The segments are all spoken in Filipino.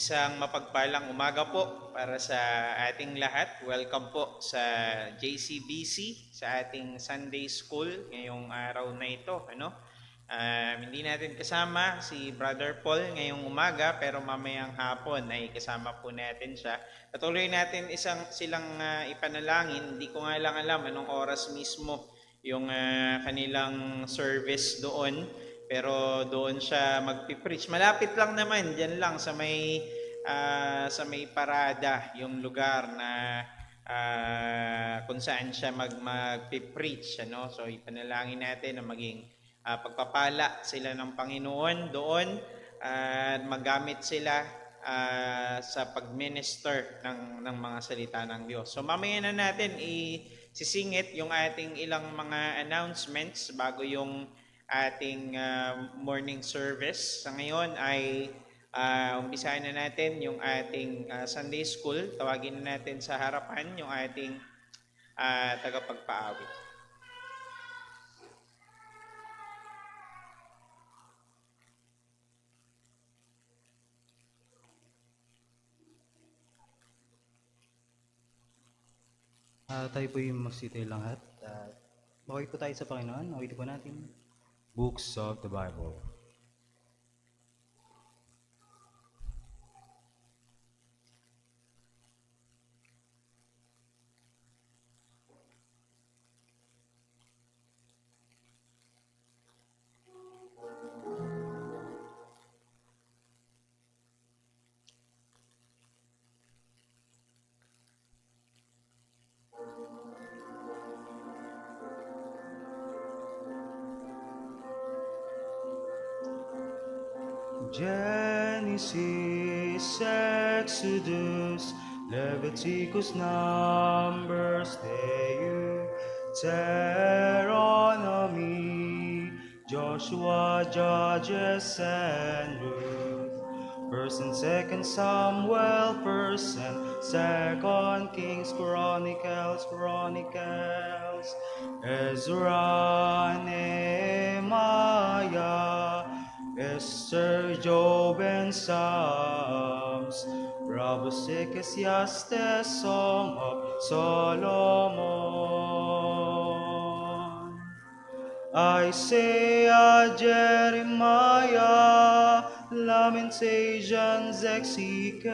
Isang mapagpalang umaga po para sa ating lahat. Welcome po sa JCBC, sa ating Sunday School ngayong araw na ito. Hindi natin kasama si Brother Paul ngayong umaga, pero mamayang hapon ay kasama po natin siya. Patuloy natin silang ipanalangin. Hindi ko nga lang alam anong oras mismo yung kanilang service doon, pero doon siya magpipreach. Malapit lang naman, diyan lang sa may parada, yung lugar na kung saan siya magpipreach, ano? So ipanalangin natin na maging pagpapala sila ng Panginoon doon at magamit sila sa pag-minister ng mga salita ng Diyos. So mamaya na natin isisingit yung ating ilang mga announcements bago yung ating morning service. Sa ngayon ay umpisahan na natin yung ating Sunday School. Tawagin na natin sa harapan yung ating tagapagpaawit. Tayo po yung magsitayo lahat. Maway po tayo sa Panginoon. Maway po natin. Books of the Bible. Genesis, Exodus, Leviticus, Numbers, Deuteronomy, Joshua, Judges, and Ruth. First and Second Samuel, First and Second Kings, Chronicles, Ezra, Nehemiah, Esther, Job, and Psalms, Proverbs, Ecclesiastes, Song of Solomon, Isaiah, Jeremiah, Lamentations, Ezekiel,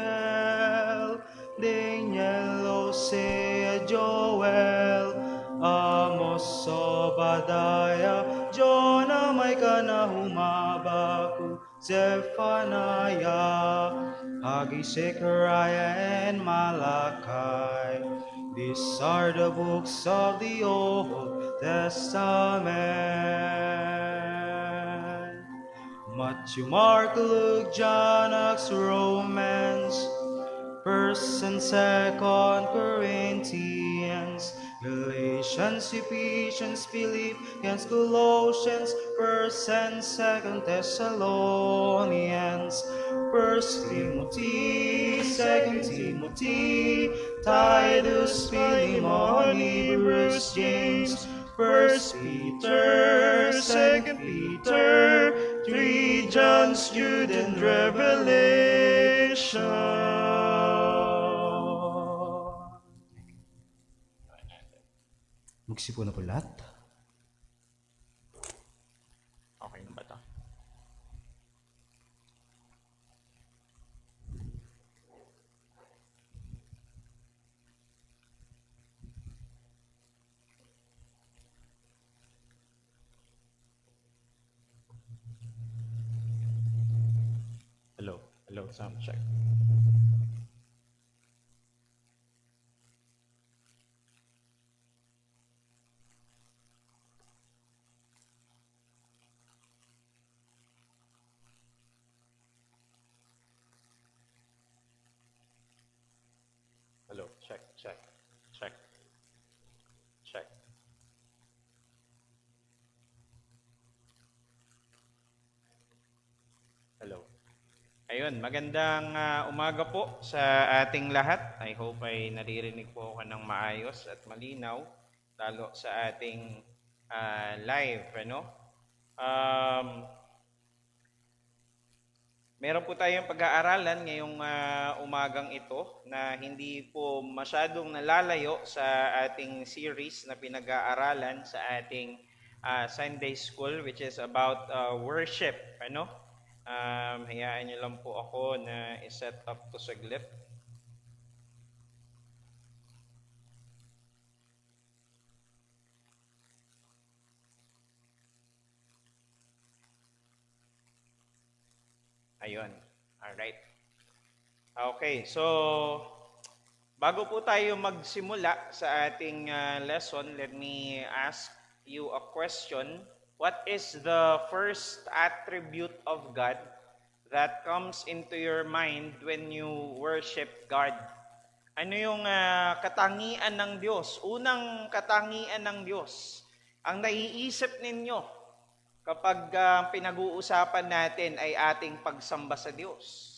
Daniel, Hosea, Joel, Amos, Obadiah, Jonah, Micah, Nahum, Habakkuk, Zephaniah, Haggai, Zechariah, and Malachi. These are the books of the Old Testament. Matthew, Mark, Luke, John, Acts, Romans, First and Second Corinthians, Galatians, Ephesians, Philippians, Colossians, First and Second Thessalonians, First Timothy, Second Timothy, Titus, Philemon, Hebrews, James, First Peter, Second Peter, 3 John, Jude, and Revelation. Magsipo na po lahat. Okay na ba ito? Hello, sound check. Hello, check. Hello. Ayun, magandang umaga po sa ating lahat. I hope ay naririnig po ako ng maayos at malinaw, lalo sa ating live, ano? Meron po tayong pag-aaralan ngayong umagang ito na hindi po masyadong nalalayo sa ating series na pinag-aaralan sa ating Sunday School, which is about worship. Hayaan niyo lang po ako na i-set up to saglit. Ayun. Alright. Okay, so bago po tayo magsimula sa ating lesson, let me ask you a question. What is the first attribute of God that comes into your mind when you worship God? Ano yung katangian ng Diyos? Unang katangian ng Diyos. Ang naiisip ninyo kapag pinag-uusapan natin ay ating pagsamba sa Diyos.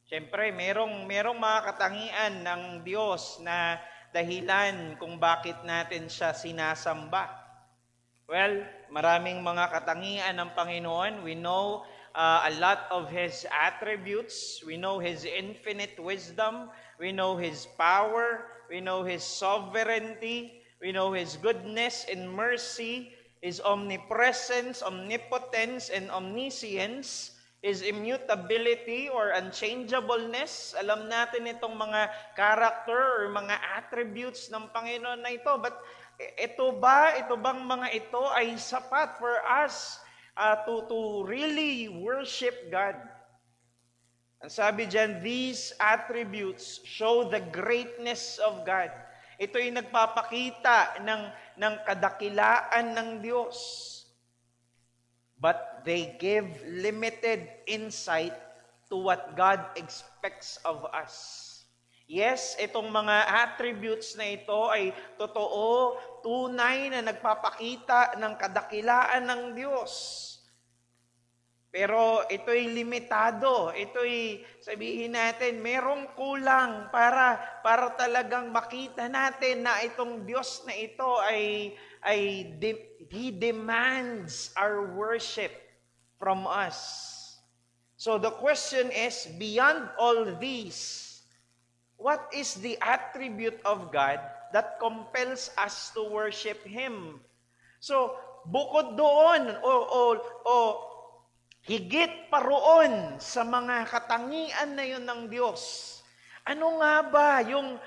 Siyempre, merong mga katangian ng Diyos na dahilan kung bakit natin siya sinasamba. Well, maraming mga katangian ng Panginoon. We know a lot of His attributes. We know His infinite wisdom. We know His power. We know His sovereignty. We know His goodness and mercy. His omnipresence, omnipotence, and omniscience. His immutability or unchangeableness. Alam natin itong mga character or mga attributes ng Panginoon na ito. But ito bang mga ito ay sapat for us to really worship God? Ang sabi dyan, these attributes show the greatness of God. Ito ay nagpapakita ng kadakilaan ng Diyos. But they give limited insight to what God expects of us. Yes, itong mga attributes na ito ay totoo, tunay na nagpapakita ng kadakilaan ng Diyos. Pero ito'y limitado. Ito'y, sabihin natin, merong kulang para talagang makita natin na itong Diyos na ito He demands our worship from us. So the question is, beyond all these, what is the attribute of God that compels us to worship Him? So, bukod doon, o higit pa roon sa mga katangian na yun ng Diyos, ano nga ba yung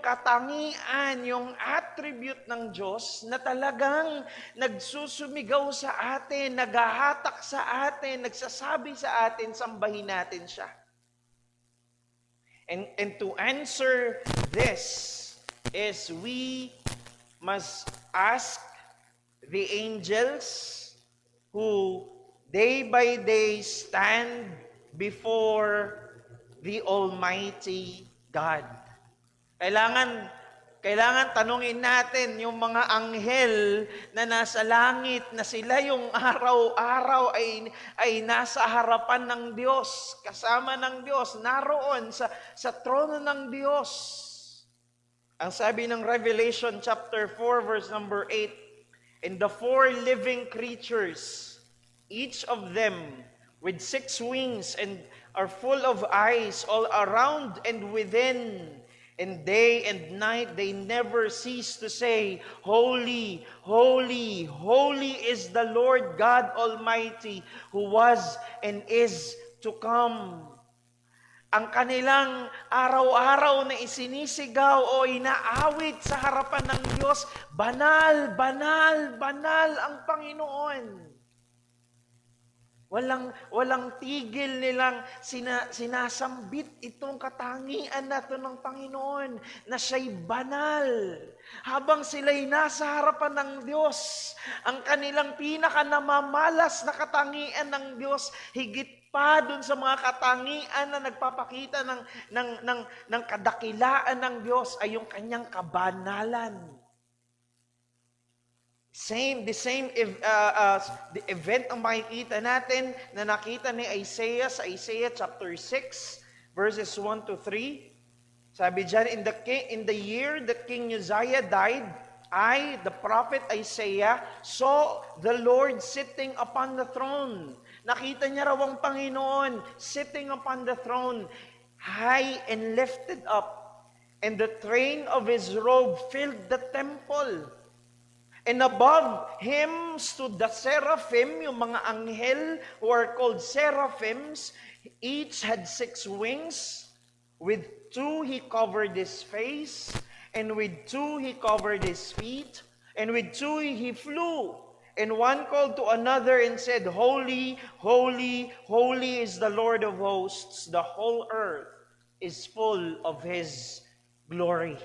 katangian, yung attribute ng Diyos na talagang nagsusumigaw sa atin, naghahatak sa atin, nagsasabi sa atin, sambahin natin siya? And to answer this is we must ask the angels who day by day stand before the Almighty God. Kailangan tanungin natin yung mga anghel na nasa langit, na sila yung araw-araw ay nasa harapan ng Diyos, kasama ng Diyos, naroon sa trono ng Diyos. Ang sabi ng Revelation chapter 4 verse number 8, and the four living creatures, each of them with 6 wings and are full of eyes all around and within. And day and night they never cease to say, Holy, holy, holy is the Lord God Almighty, who was and is to come. Ang kanilang araw-araw na isinisigaw o inaawit sa harapan ng Diyos, banal, banal, banal ang Panginoon. Walang tigil nilang sinasambit itong katangian nato ng Panginoon na siya'y banal. Habang sila'y nasa harapan ng Diyos, ang kanilang pinakanamamalas na katangian ng Diyos, higit pa dun sa mga katangian na nagpapakita ng kadakilaan ng Diyos ay yung kanyang kabanalan. The same the event ang makikita natin na nakita ni Isaiah sa Isaiah chapter 6 verses 1 to 3. Sabi diyan, in the year that King Uzziah died, I, the prophet Isaiah, saw the Lord sitting upon the throne, Nakita niya raw ang Panginoon sitting upon the throne, high and lifted up, and the train of his robe filled the temple. And above him stood the seraphim, yung mga anghel who are called seraphims. Each had 6 wings. With 2 he covered his face, and with 2 he covered his feet, and with 2 he flew. And one called to another and said, Holy, holy, holy is the Lord of hosts. The whole earth is full of his glory.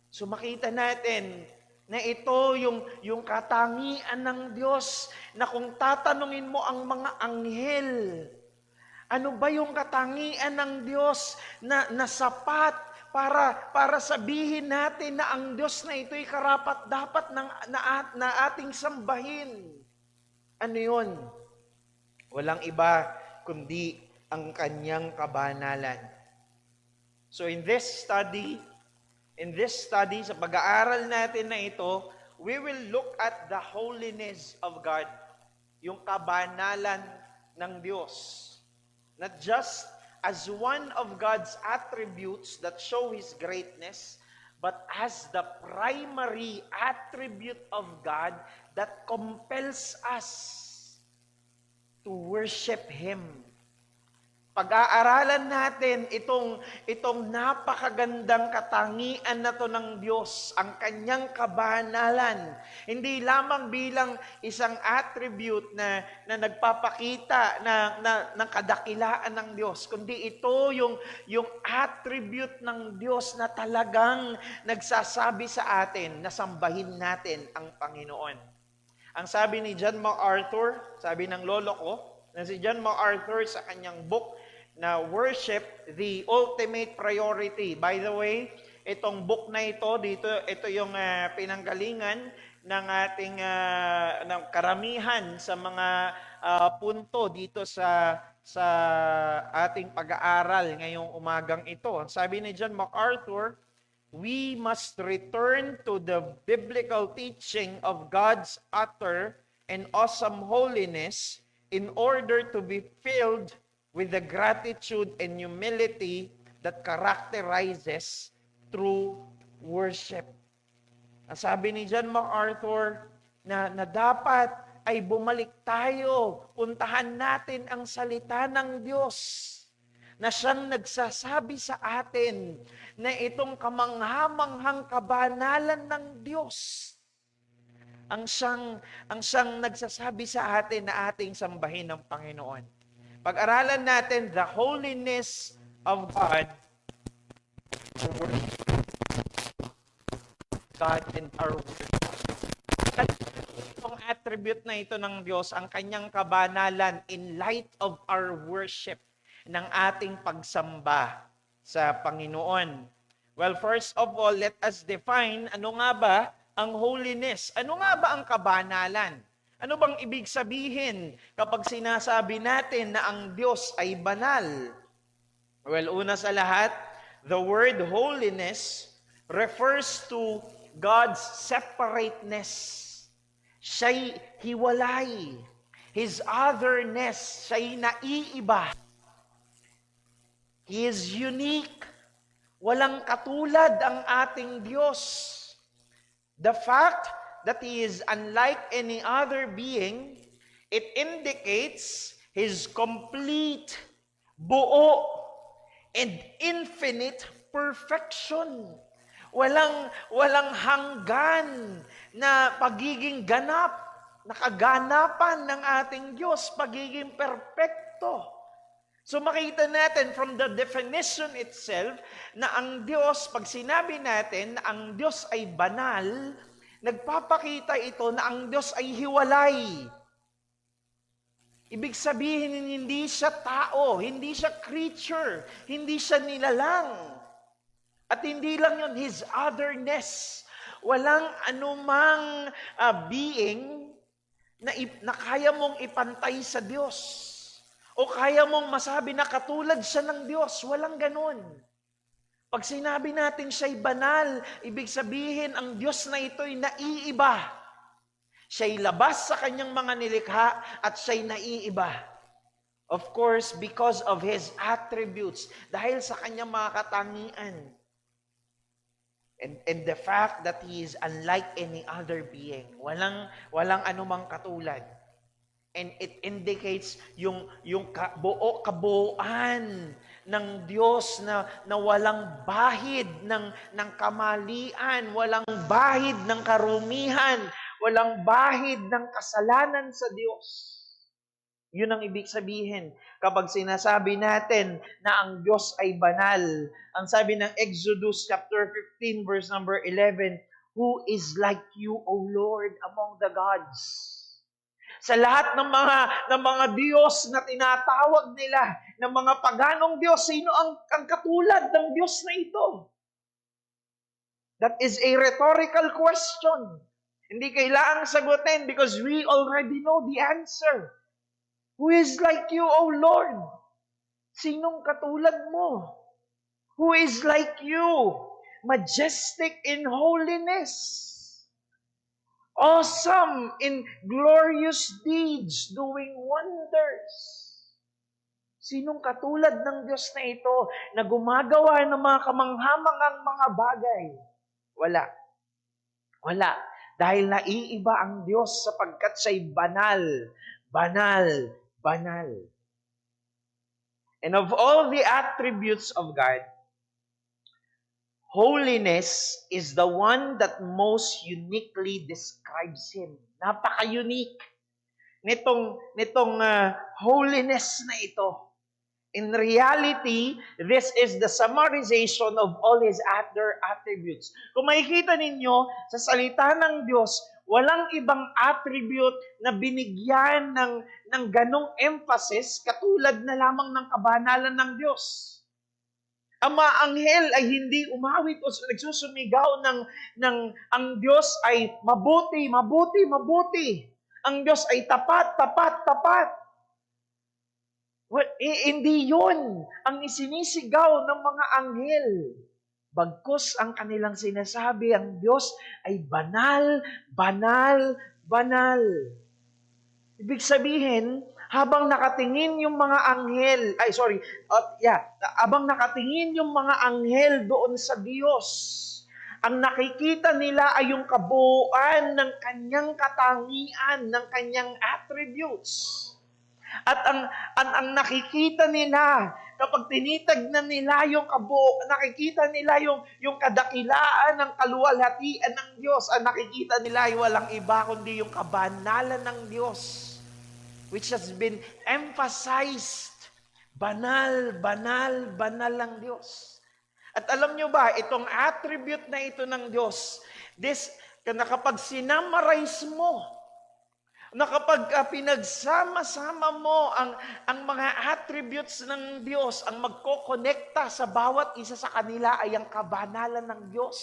So makita natin na ito yung katangian ng Diyos, na kung tatanungin mo ang mga anghel, ano ba yung katangian ng Diyos na sapat para sabihin natin na ang Diyos na ito'y karapat-dapat na ating sambahin? Ano yun? Walang iba kundi ang kanyang kabanalan. So in this study, sa pag-aaral natin na ito, we will look at the holiness of God, yung kabanalan ng Diyos. Not just as one of God's attributes that show His greatness, but as the primary attribute of God that compels us to worship Him. Pag-aaralan natin itong napakagandang katangian na to ng Diyos, ang kanyang kabanalan. Hindi lamang bilang isang attribute na nagpapakita ng kadakilaan ng Diyos, kundi ito yung attribute ng Diyos na talagang nagsasabi sa atin na sambahin natin ang Panginoon. Ang sabi ni John MacArthur, sabi ng lolo ko, na si John MacArthur sa kanyang book na Worship, the Ultimate Priority. By the way, itong book na ito, ito yung pinanggalingan ng ating ng karamihan sa mga punto dito sa ating pag-aaral ngayong umagang ito. Ang sabi ni John MacArthur, we must return to the biblical teaching of God's utter and awesome holiness in order to be filled with the gratitude and humility that characterizes true worship. Ang sabi ni John MacArthur na dapat ay bumalik tayo, puntahan natin ang salita ng Diyos na siyang nagsasabi sa atin na itong kamanghamanghang kabanalan ng Diyos ang siyang nagsasabi sa atin na ating sambahin ng Panginoon. Pag-aralan natin the holiness of God, God and our worship. Itong attribute na ito ng Diyos, ang kanyang kabanalan in light of our worship, ng ating pagsamba sa Panginoon. Well, first of all, let us define ano nga ba ang holiness. Ano nga ba ang kabanalan? Ano bang ibig sabihin kapag sinasabi natin na ang Diyos ay banal? Well, una sa lahat, the word holiness refers to God's separateness. Siya'y hiwalay. His otherness, siya'y naiiba. He is unique. Walang katulad ang ating Diyos. The fact that He is unlike any other being, it indicates His complete, buo, and infinite perfection. Walang hanggan na pagiging ganap, nakaganapan ng ating Diyos, pagiging perpekto. So makita natin from the definition itself na ang Diyos, pag sinabi natin na ang Diyos ay banal, nagpapakita ito na ang Diyos ay hiwalay. Ibig sabihin, hindi siya tao, hindi siya creature, hindi siya nilalang. At hindi lang yun, His otherness. Walang anumang being na kaya mong ipantay sa Diyos. O kaya mong masabi na katulad siya ng Diyos. Walang ganun. Pag sinabi natin siya'y banal, ibig sabihin ang Diyos na ito'y naiiba. Siya'y labas sa kanyang mga nilikha at siya'y naiiba. Of course, because of His attributes, dahil sa kanyang mga katangian. And the fact that He is unlike any other being. Walang anumang katulad. And it indicates yung kabuuan ng Diyos na walang bahid ng kamalian, walang bahid ng karumihan, walang bahid ng kasalanan sa Diyos. Yun ang ibig sabihin kapag sinasabi natin na ang Diyos ay banal. Ang sabi ng Exodus chapter 15 verse number 11, "Who is like you, O Lord, among the gods?" Sa lahat ng mga Diyos na tinatawag nila, ng mga paganong Diyos, sino ang katulad ng Diyos na ito? That is a rhetorical question. Hindi kailangang sagutin because we already know the answer. Who is like you, O Lord? Sinong katulad mo? Who is like you? Majestic in holiness. Awesome in glorious deeds, doing wonders. Sinong katulad ng Diyos na ito na gumagawa ng mga kamanghamangang mga bagay? Wala. Wala. Dahil naiiba ang Diyos sapagkat siya'y banal, banal, banal. And of all the attributes of God, holiness is the one that most uniquely describes Him. Napaka-unique nitong holiness na ito. In reality, this is the summarization of all His other attributes. Kung makikita ninyo, sa salita ng Diyos, walang ibang attribute na binigyan ng ganong emphasis katulad na lamang ng kabanalan ng Diyos. Ang mga anghel ay hindi umawit o nagsusumigaw ng ang Diyos ay mabuti, mabuti, mabuti. Ang Diyos ay tapat, tapat, tapat. Hindi yun ang isinisigaw ng mga anghel. Bagkus ang kanilang sinasabi, ang Diyos ay banal, banal, banal. Ibig sabihin, habang nakatingin yung mga anghel, habang nakatingin yung mga anghel doon sa Diyos, ang nakikita nila ay yung kabuuan ng kanyang katangian, ng kanyang attributes. At ang nakikita nila, kapag tinitagnan nila yung nakikita nila yung kadakilaan ng kaluwalhatian ng Diyos, ang nakikita nila ay walang iba kundi yung kabanalan ng Diyos, which has been emphasized. Banal, banal, banal ang Diyos. At alam nyo ba, itong attribute na ito ng Diyos, na kapag sinamarize mo, na kapag pinagsama-sama mo ang mga attributes ng Diyos, ang magkokonekta sa bawat isa sa kanila ay ang kabanalan ng Diyos.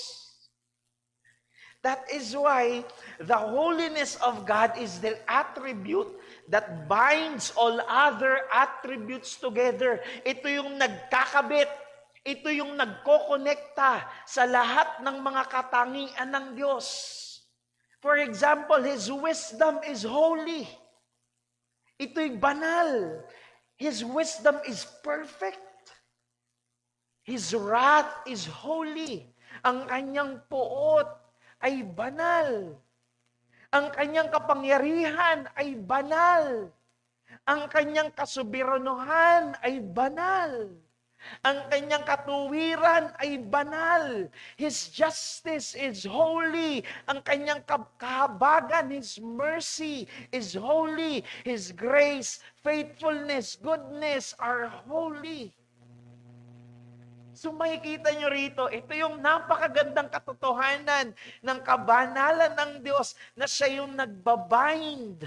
That is why the holiness of God is the attribute that binds all other attributes together. Ito yung nagkakabit. Ito yung nagkokonekta sa lahat ng mga katangian ng Diyos. For example, His wisdom is holy. Ito'y banal. His wisdom is perfect. His wrath is holy. Ang kanyang puot ay banal. Ang kanyang kapangyarihan ay banal. Ang kanyang kasubiranuhan ay banal. Ang kanyang katuwiran ay banal. His justice is holy. Ang kanyang kahabagan, His mercy is holy. His grace, faithfulness, goodness are holy. So makikita nyo rito, ito yung napakagandang katotohanan ng kabanalan ng Diyos na siya yung nagbabind.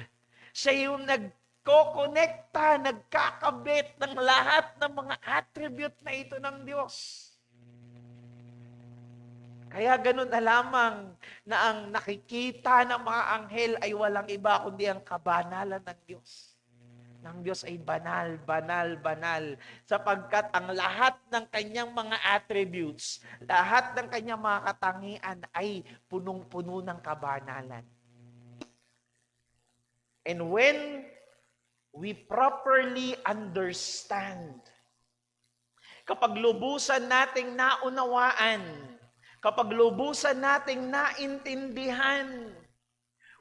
Siya yung nagkokonekta, nagkakabit ng lahat ng mga attribute na ito ng Diyos. Kaya ganun na lamang na ang nakikita ng mga anghel ay walang iba kundi ang kabanalan ng Diyos. Ng Diyos ay banal, banal, banal. Sapagkat ang lahat ng kanyang mga attributes, lahat ng kanyang mga katangian ay punong-puno ng kabanalan. And when we properly understand, kapag lubusan nating naunawaan, kapag lubusan nating naintindihan,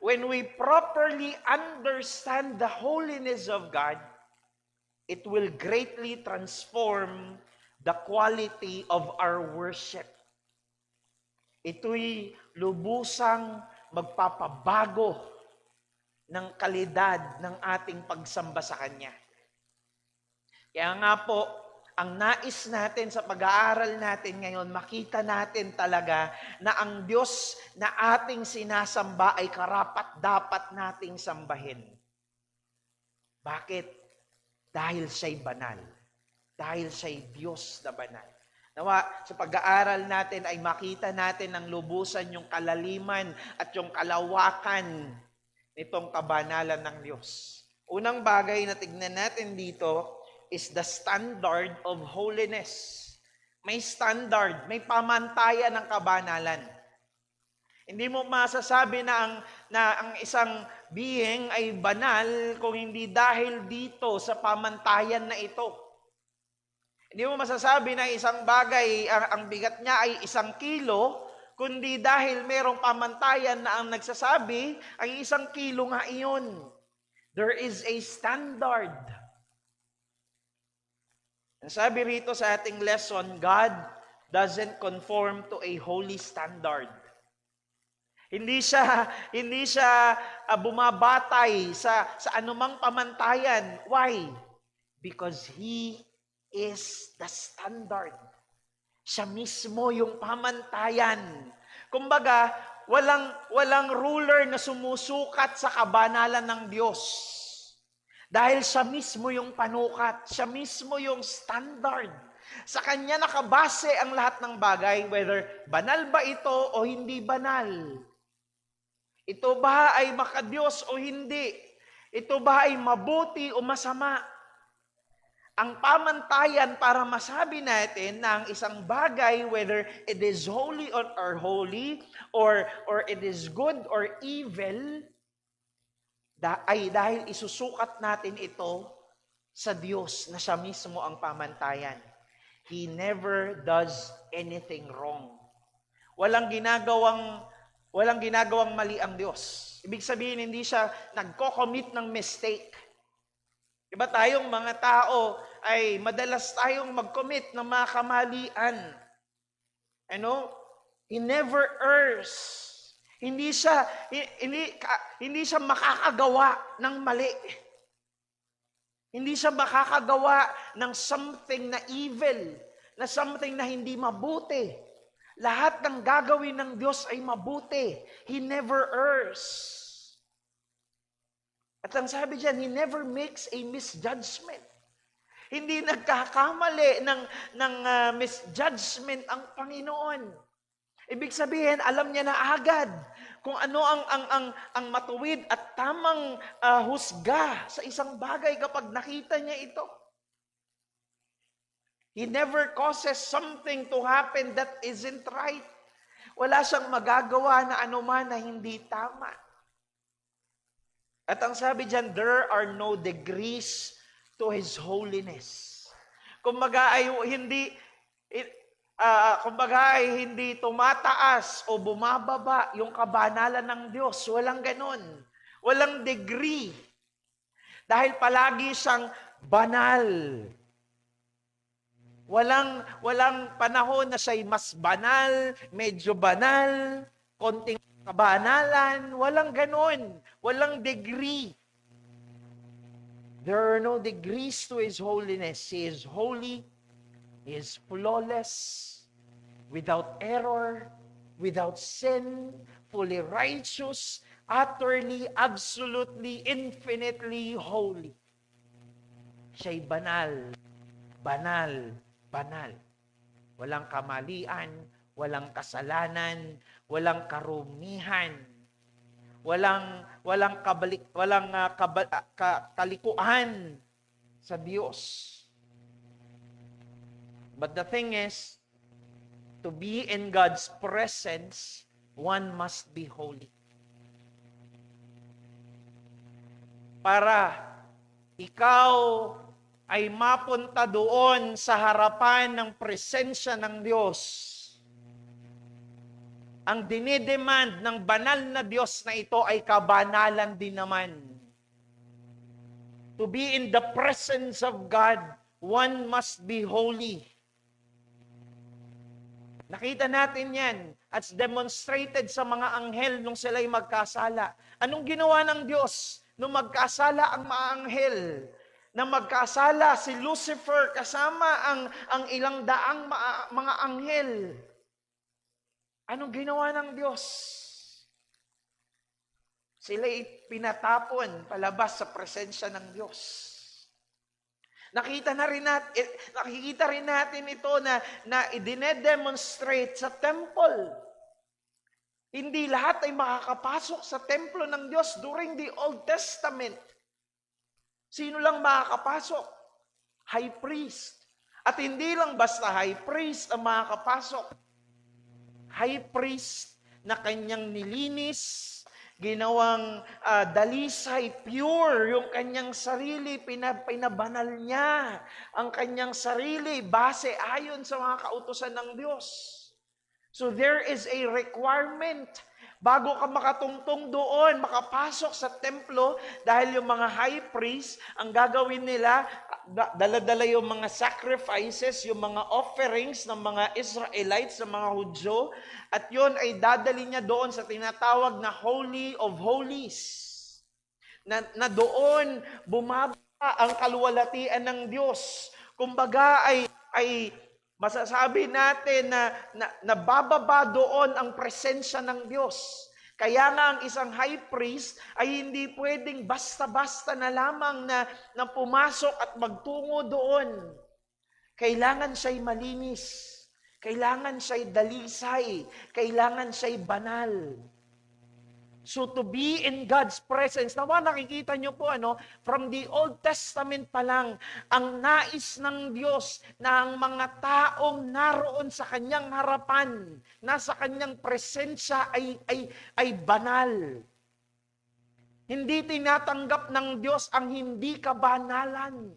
when we properly understand the holiness of God, it will greatly transform the quality of our worship. Ito'y lubusang magpapabago ng kalidad ng ating pagsamba sa Kanya. Kaya nga po, ang nais natin sa pag-aaral natin ngayon, makita natin talaga na ang Diyos na ating sinasamba ay karapat-dapat nating sambahin. Bakit? Dahil siya'y banal. Dahil siya'y Diyos na banal. Nawa, sa pag-aaral natin ay makita natin ng lubusan yung kalaliman at yung kalawakan nitong kabanalan ng Diyos. Unang bagay na tignan natin dito is the standard of holiness. May standard, may pamantayan ng kabanalan. Hindi mo masasabi na ang isang being ay banal kung hindi dahil dito sa pamantayan na ito. Hindi mo masasabi na isang bagay, ang bigat niya ay 1 kilo, kundi dahil merong pamantayan na ang nagsasabi ay 1 kilo nga iyon. There is a standard. Ang sabi rito sa ating lesson, God doesn't conform to a holy standard. Hindi siya bumabatay sa anumang pamantayan. Why? Because He is the standard. Siya mismo yung pamantayan. Kumbaga, walang ruler na sumusukat sa kabanalan ng Diyos. Dahil siya mismo yung panukat, siya mismo yung standard. Sa Kanya nakabase ang lahat ng bagay, whether banal ba ito o hindi banal. Ito ba ay makadiyos o hindi? Ito ba ay mabuti o masama? Ang pamantayan para masabi natin na ang isang bagay, whether it is holy or holy, or it is good or evil, ay dahil isusukat natin ito sa Diyos na siya mismo ang pamantayan. He never does anything wrong. Walang ginagawang mali ang Diyos. Ibig sabihin, hindi siya nagko-commit ng mistake. Diba tayong mga tao ay madalas tayong mag-commit ng mga kamalian. He never errs. Hindi siya makakagawa ng mali. Hindi siya makakagawa ng something na evil, na something na hindi mabuti. Lahat ng gagawin ng Diyos ay mabuti. He never errs. At ang sabi diyan, He never makes a misjudgment. Hindi nagkakamali ng misjudgment ang Panginoon. Ibig sabihin, alam niya na agad kung ano ang matuwid at tamang husga sa isang bagay kapag nakita niya ito. He never causes something to happen that isn't right. Wala siyang magagawa na anuman na hindi tama. At ang sabi diyan, there are no degrees to His holiness. Kumbaga ay hindi tumataas o bumababa yung kabanalan ng Diyos. Walang ganon. Walang degree. Dahil palagi siyang banal. Walang panahon na siya'y mas banal, medyo banal, konting kabanalan. Walang ganon. Walang degree. There are no degrees to His holiness. He is holy. He is flawless, without error, without sin, fully righteous, utterly, absolutely, infinitely holy. Siya'y banal, banal, banal. Walang kamalian, walang kasalanan, walang karumihan, walang kalikuan sa Diyos. But the thing is, to be in God's presence, one must be holy. para ikaw ay mapunta doon sa harapan ng presensya ng Diyos. Ang dinidemand ng banal na Diyos na ito ay kabanalan din naman. To be in the presence of God, one must be holy. Nakita natin yan at demonstrated sa mga anghel nung sila'y magkasala. Anong ginawa ng Diyos nung magkasala ang mga anghel? Na magkasala si Lucifer kasama ang ilang daang mga anghel. Anong ginawa ng Diyos? Sila'y pinatapon palabas sa presensya ng Diyos. Nakikita rin natin ito na idine-demonstrate sa temple. Hindi lahat ay makakapasok sa templo ng Diyos during the Old Testament. Sino lang makakapasok? High priest. At hindi lang basta high priest ang makakapasok. High priest na kanyang nilinis, ginawang dalisay, pure yung kanyang sarili, pinabanal niya ang kanyang sarili base ayon sa mga kautusan ng Diyos. So there is a requirement bago ka makatungtong doon, makapasok sa templo, dahil yung mga high priest, ang gagawin nila, dala-dala yung mga sacrifices, yung mga offerings ng mga Israelites, ng mga Hudyo, at yun ay dadali niya doon sa tinatawag na Holy of Holies. Na doon bumaba ang kaluwalhatian ng Diyos. Kumbaga ay masasabi natin na nabababa doon ang presensya ng Diyos. Kaya nga ang isang high priest ay hindi pwedeng basta-basta na lamang na pumasok at magtungo doon. Kailangan siya'y malinis. Kailangan siya'y dalisay. Kailangan siya'y banal. So to be in God's presence, nawa nakikita nyo po, from the Old Testament pa lang, ang nais ng Diyos na ang mga taong naroon sa kanyang harapan, nasa kanyang presensya ay banal. Hindi tinatanggap ng Diyos ang hindi kabanalan.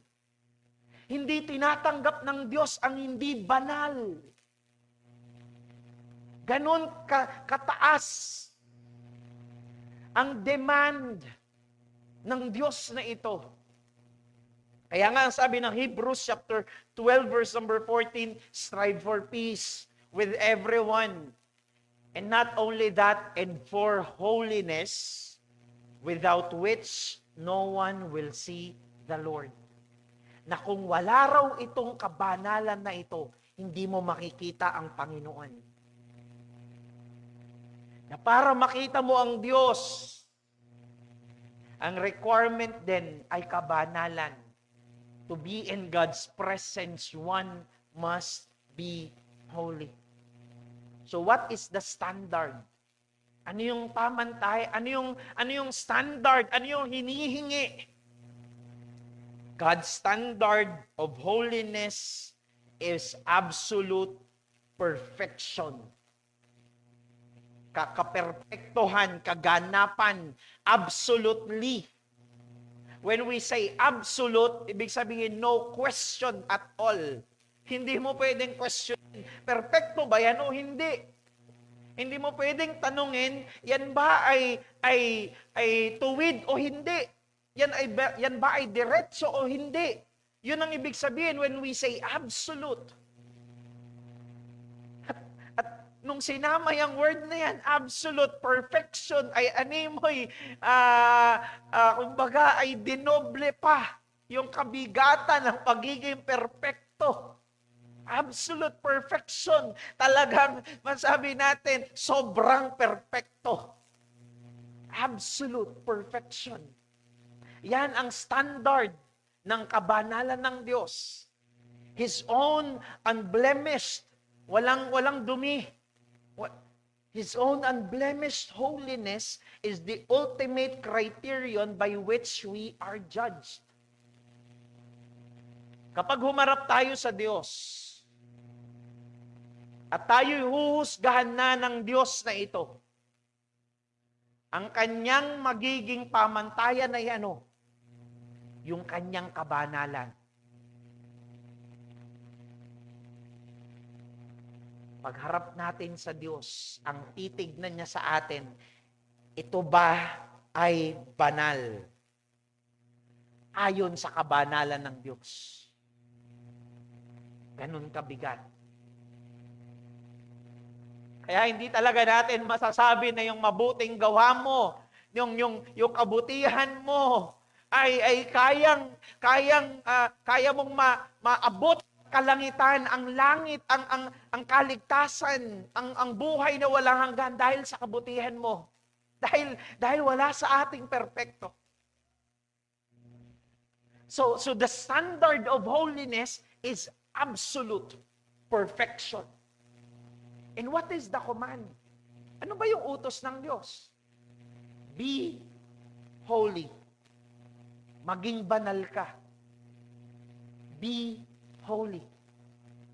Hindi tinatanggap ng Diyos ang hindi banal. Ganon kataas ang demand ng Diyos na ito. Kaya nga ang sabi ng Hebrews chapter 12 verse number 14, strive for peace with everyone. And not only that, and for holiness, without which no one will see the Lord. Na kung wala raw itong kabanalan na ito, hindi mo makikita ang Panginoon. Na para makita mo ang Diyos, ang requirement din ay kabanalan. To be in God's presence, one must be holy. So what is the standard? Ano yung pamantay? Ano yung standard? Ano yung hinihingi? God's standard of holiness is absolute perfection. Kaperpektuhan, kaganapan, absolutely. When we say absolute, ibig sabihin no question at all. Hindi mo pwedeng question, perfecto ba yan o hindi? Hindi mo pwedeng tanungin, yan ba ay tuwid o hindi? Yan ba ay diretso o hindi? Yun ang ibig sabihin when we say absolute. Nung sinama yung word na yan, absolute perfection, ay animoy, kumbaga ay dinoble pa yung kabigatan ng pagiging perfecto. Absolute perfection. Talagang, masabi natin, sobrang perfecto. Absolute perfection. Yan ang standard ng kabanalan ng Diyos. His own unblemished, walang dumi. His own unblemished holiness is the ultimate criterion by which we are judged. Kapag humarap tayo sa Diyos, at tayo'y huhusgahan na ng Diyos na ito, ang kanyang magiging pamantayan ay ano? yung kanyang kabanalan. Pagharap natin sa Diyos, ang titignan niya sa atin, ito ba ay banal? Ayon sa kabanalan ng Diyos. Ganun kabigat. Kaya hindi talaga natin masasabi na yung mabuting gawa mo, yung kabutihan mo ay kaya mong maabot kalangitan, ang langit, ang kaligtasan, ang buhay na walang hanggan dahil sa kabutihan mo. Dahil wala sa ating perpekto. So the standard of holiness is absolute perfection. And what is the command? Ano ba yung utos ng Diyos? Be holy. Maging banal ka. Be holy.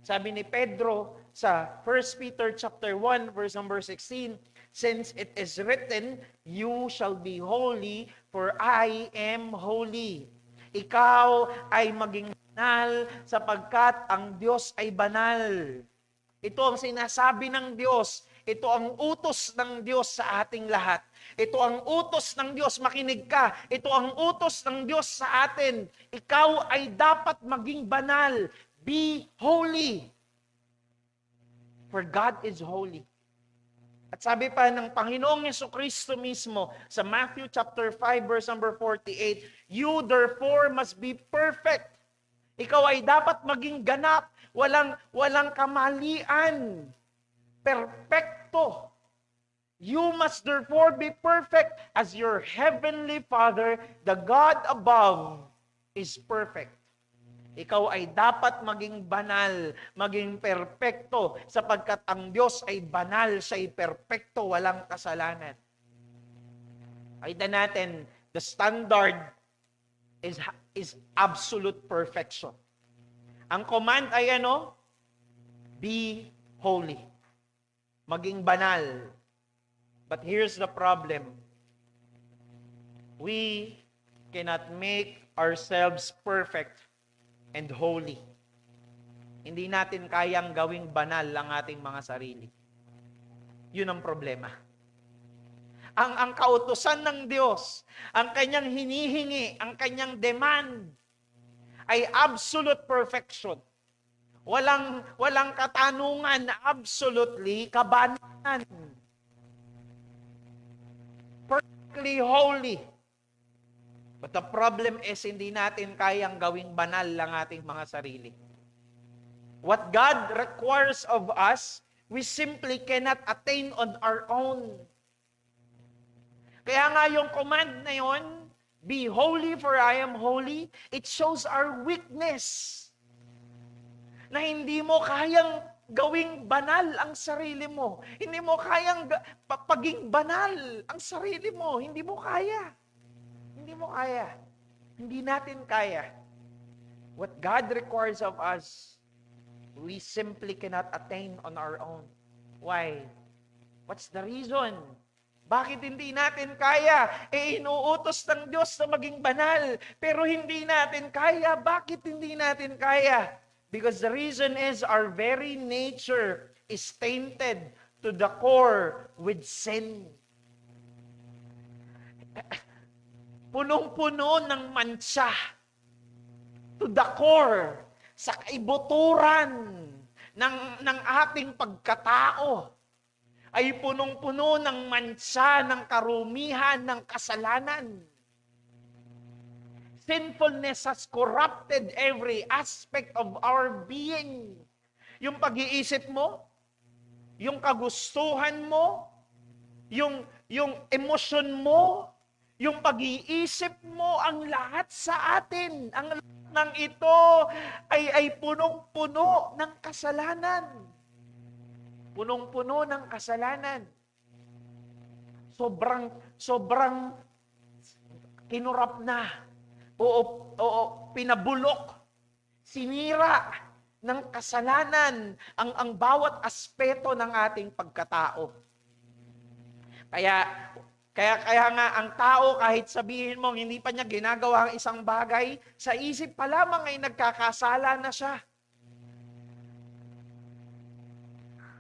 Sabi ni Pedro sa 1 Peter chapter 1 verse number 16, since it is written, you shall be holy, for I am holy. Ikaw ay maging banal sapagkat ang Diyos ay banal. Ito ang sinasabi ng Diyos. Ito ang utos ng Diyos sa ating lahat. Ito ang utos ng Diyos, makinig ka. Ito ang utos ng Diyos sa atin. Ikaw ay dapat maging banal. Be holy. For God is holy. At sabi pa ng Panginoong Jesucristo mismo sa Matthew chapter 5 verse number 48, you therefore must be perfect. Ikaw ay dapat maging ganap, walang kamalian. Perpekto. You must therefore be perfect as your heavenly Father, the God above, is perfect. Ikaw ay dapat maging banal, maging perpekto, sapagkat ang Diyos ay banal, siya ay perpekto, walang kasalanan. Kita natin, the standard is absolute perfection. Ang command ay ano? Be holy. Maging banal. But here's the problem. We cannot make ourselves perfect and holy. Hindi natin kayang gawing banal ang ating mga sarili. Yun ang problema. Ang kautusan ng Diyos, ang kanyang hinihingi, ang kanyang demand, ay absolute perfection. Walang katanungan na absolutely kabanalan. Perfectly holy. But the problem is, hindi natin kayang gawing banal ang ating mga sarili. What God requires of us, we simply cannot attain on our own. Kaya nga yung command na yon, be holy for I am holy, it shows our weakness. Na hindi mo kayang gawing banal ang sarili mo. Hindi mo kayang paging banal ang sarili mo. Hindi mo kaya. Hindi mo kaya. Hindi natin kaya. What God requires of us, we simply cannot attain on our own. Why? What's the reason? Bakit hindi natin kaya? Inuutos ng Diyos na maging banal, pero hindi natin kaya. Bakit hindi natin kaya? Because the reason is our very nature is tainted to the core with sin. Punong-puno ng mansa to the core, sa kaibuturan ng ating pagkatao, ay punong-puno ng mansa ng karumihan ng kasalanan. Sinfulness has corrupted every aspect of our being. Yung pag-iisip mo, yung kagustuhan mo, yung emosyon mo, yung pag-iisip mo, ang lahat sa atin, ang lahat ng ito ay punong-puno ng kasalanan. Punong-puno ng kasalanan. Sobrang kinurap na. O pinabulok, sinira ng kasalanan ang bawat aspeto ng ating pagkatao. Kaya Kaya nga ang tao kahit sabihin mo hindi pa niya ginagawa ang isang bagay, sa isip pa lamang ay nagkakasala na siya.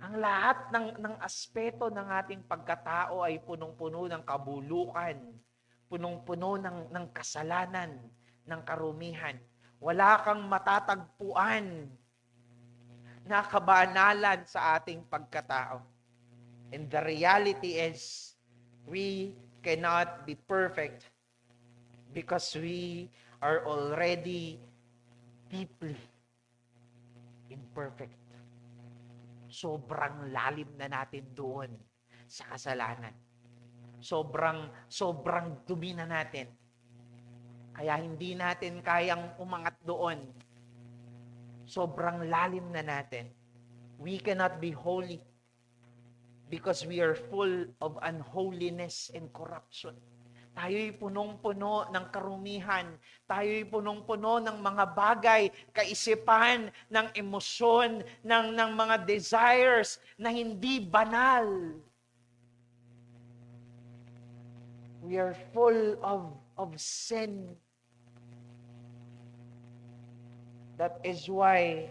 Ang lahat ng aspeto ng ating pagkatao ay punong-puno ng kabulukan, punong-puno ng kasalanan, ng karumihan. Wala kang matatagpuan na kabanalan sa ating pagkatao. And the reality is, we cannot be perfect because we are already deeply imperfect. Sobrang lalim na natin doon sa kasalanan. Sobrang dumi na natin. Kaya hindi natin kayang umangat doon. Sobrang lalim na natin. We cannot be holy because we are full of unholiness and corruption. Tayo'y punong-puno ng karumihan. Tayo'y punong-puno ng mga bagay, kaisipan, ng emosyon, ng mga desires na hindi banal. We are full of sin. That is why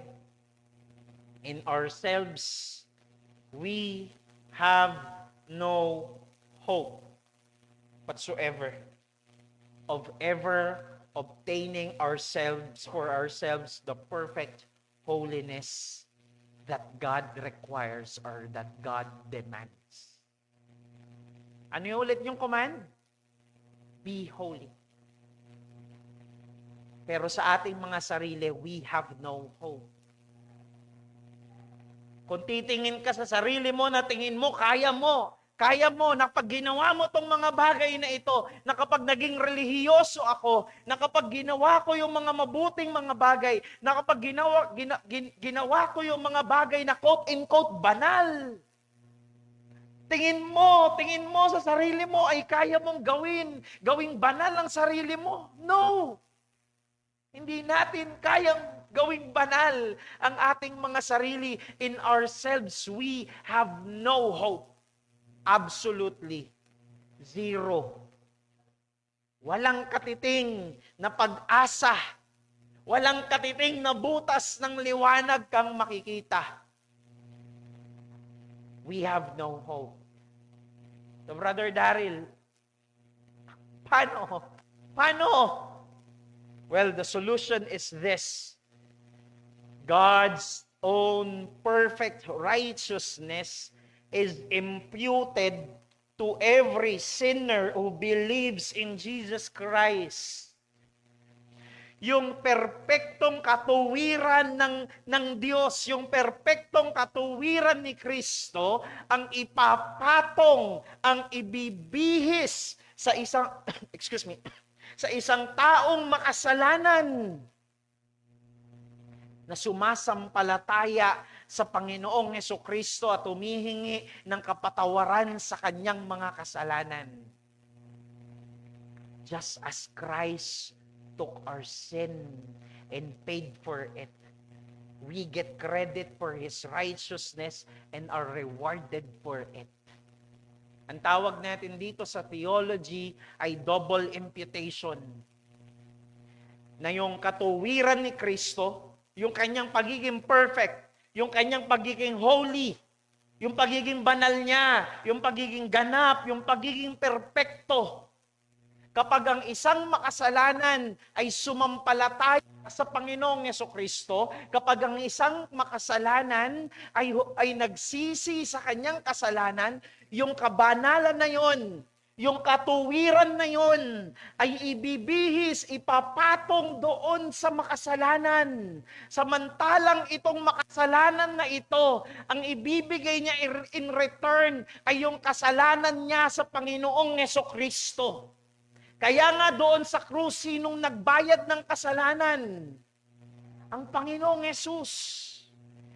in ourselves we have no hope whatsoever of ever obtaining for ourselves the perfect holiness that God requires or that God demands. Ano yung ulit yung command? Be holy. Pero sa ating mga sarili, we have no hope. Kung titingin ka sa sarili mo, na tingin mo, kaya mo, na pag ginawa mo tong mga bagay na ito, na kapag naging relihiyoso ako, na kapag ginawa ko yung mga mabuting mga bagay, na kapag ginawa ko yung mga bagay na quote-unquote banal, tingin mo sa sarili mo ay kaya mong gawing banal ang sarili mo. No! Hindi natin kayang gawing banal ang ating mga sarili. In ourselves, we have no hope. Absolutely. Zero. Walang katiting na pag-asa. Walang katiting na butas ng liwanag kang makikita. We have no hope. So, Brother Daryl, paano? Well, the solution is this. God's own perfect righteousness is imputed to every sinner who believes in Jesus Christ. Yung perpektong katuwiran ng Diyos, yung perpektong katuwiran ni Kristo, ang ipapatong, ang ibibihis sa isang, sa isang taong makasalanan na sumasampalataya sa Panginoong Hesukristo at humihingi ng kapatawaran sa kanyang mga kasalanan. Just as Christ took our sin and paid for it, we get credit for His righteousness and are rewarded for it. Ang tawag natin dito sa theology ay double imputation. Na yung katuwiran ni Kristo, yung kanyang pagiging perfect, yung kanyang pagiging holy, yung pagiging banal niya, yung pagiging ganap, yung pagiging perpekto. Kapag ang isang makasalanan ay sumampalataya sa Panginoong Hesukristo, kapag ang isang makasalanan ay nagsisi sa kanyang kasalanan, yung kabanalan na yon, yung katuwiran na yon, ay ibibihis, ipapatong doon sa makasalanan. Samantalang itong makasalanan na ito, ang ibibigay niya in return ay yung kasalanan niya sa Panginoong Hesukristo. Kaya nga doon sa krus, sinong nagbayad ng kasalanan? Ang Panginoong Hesus.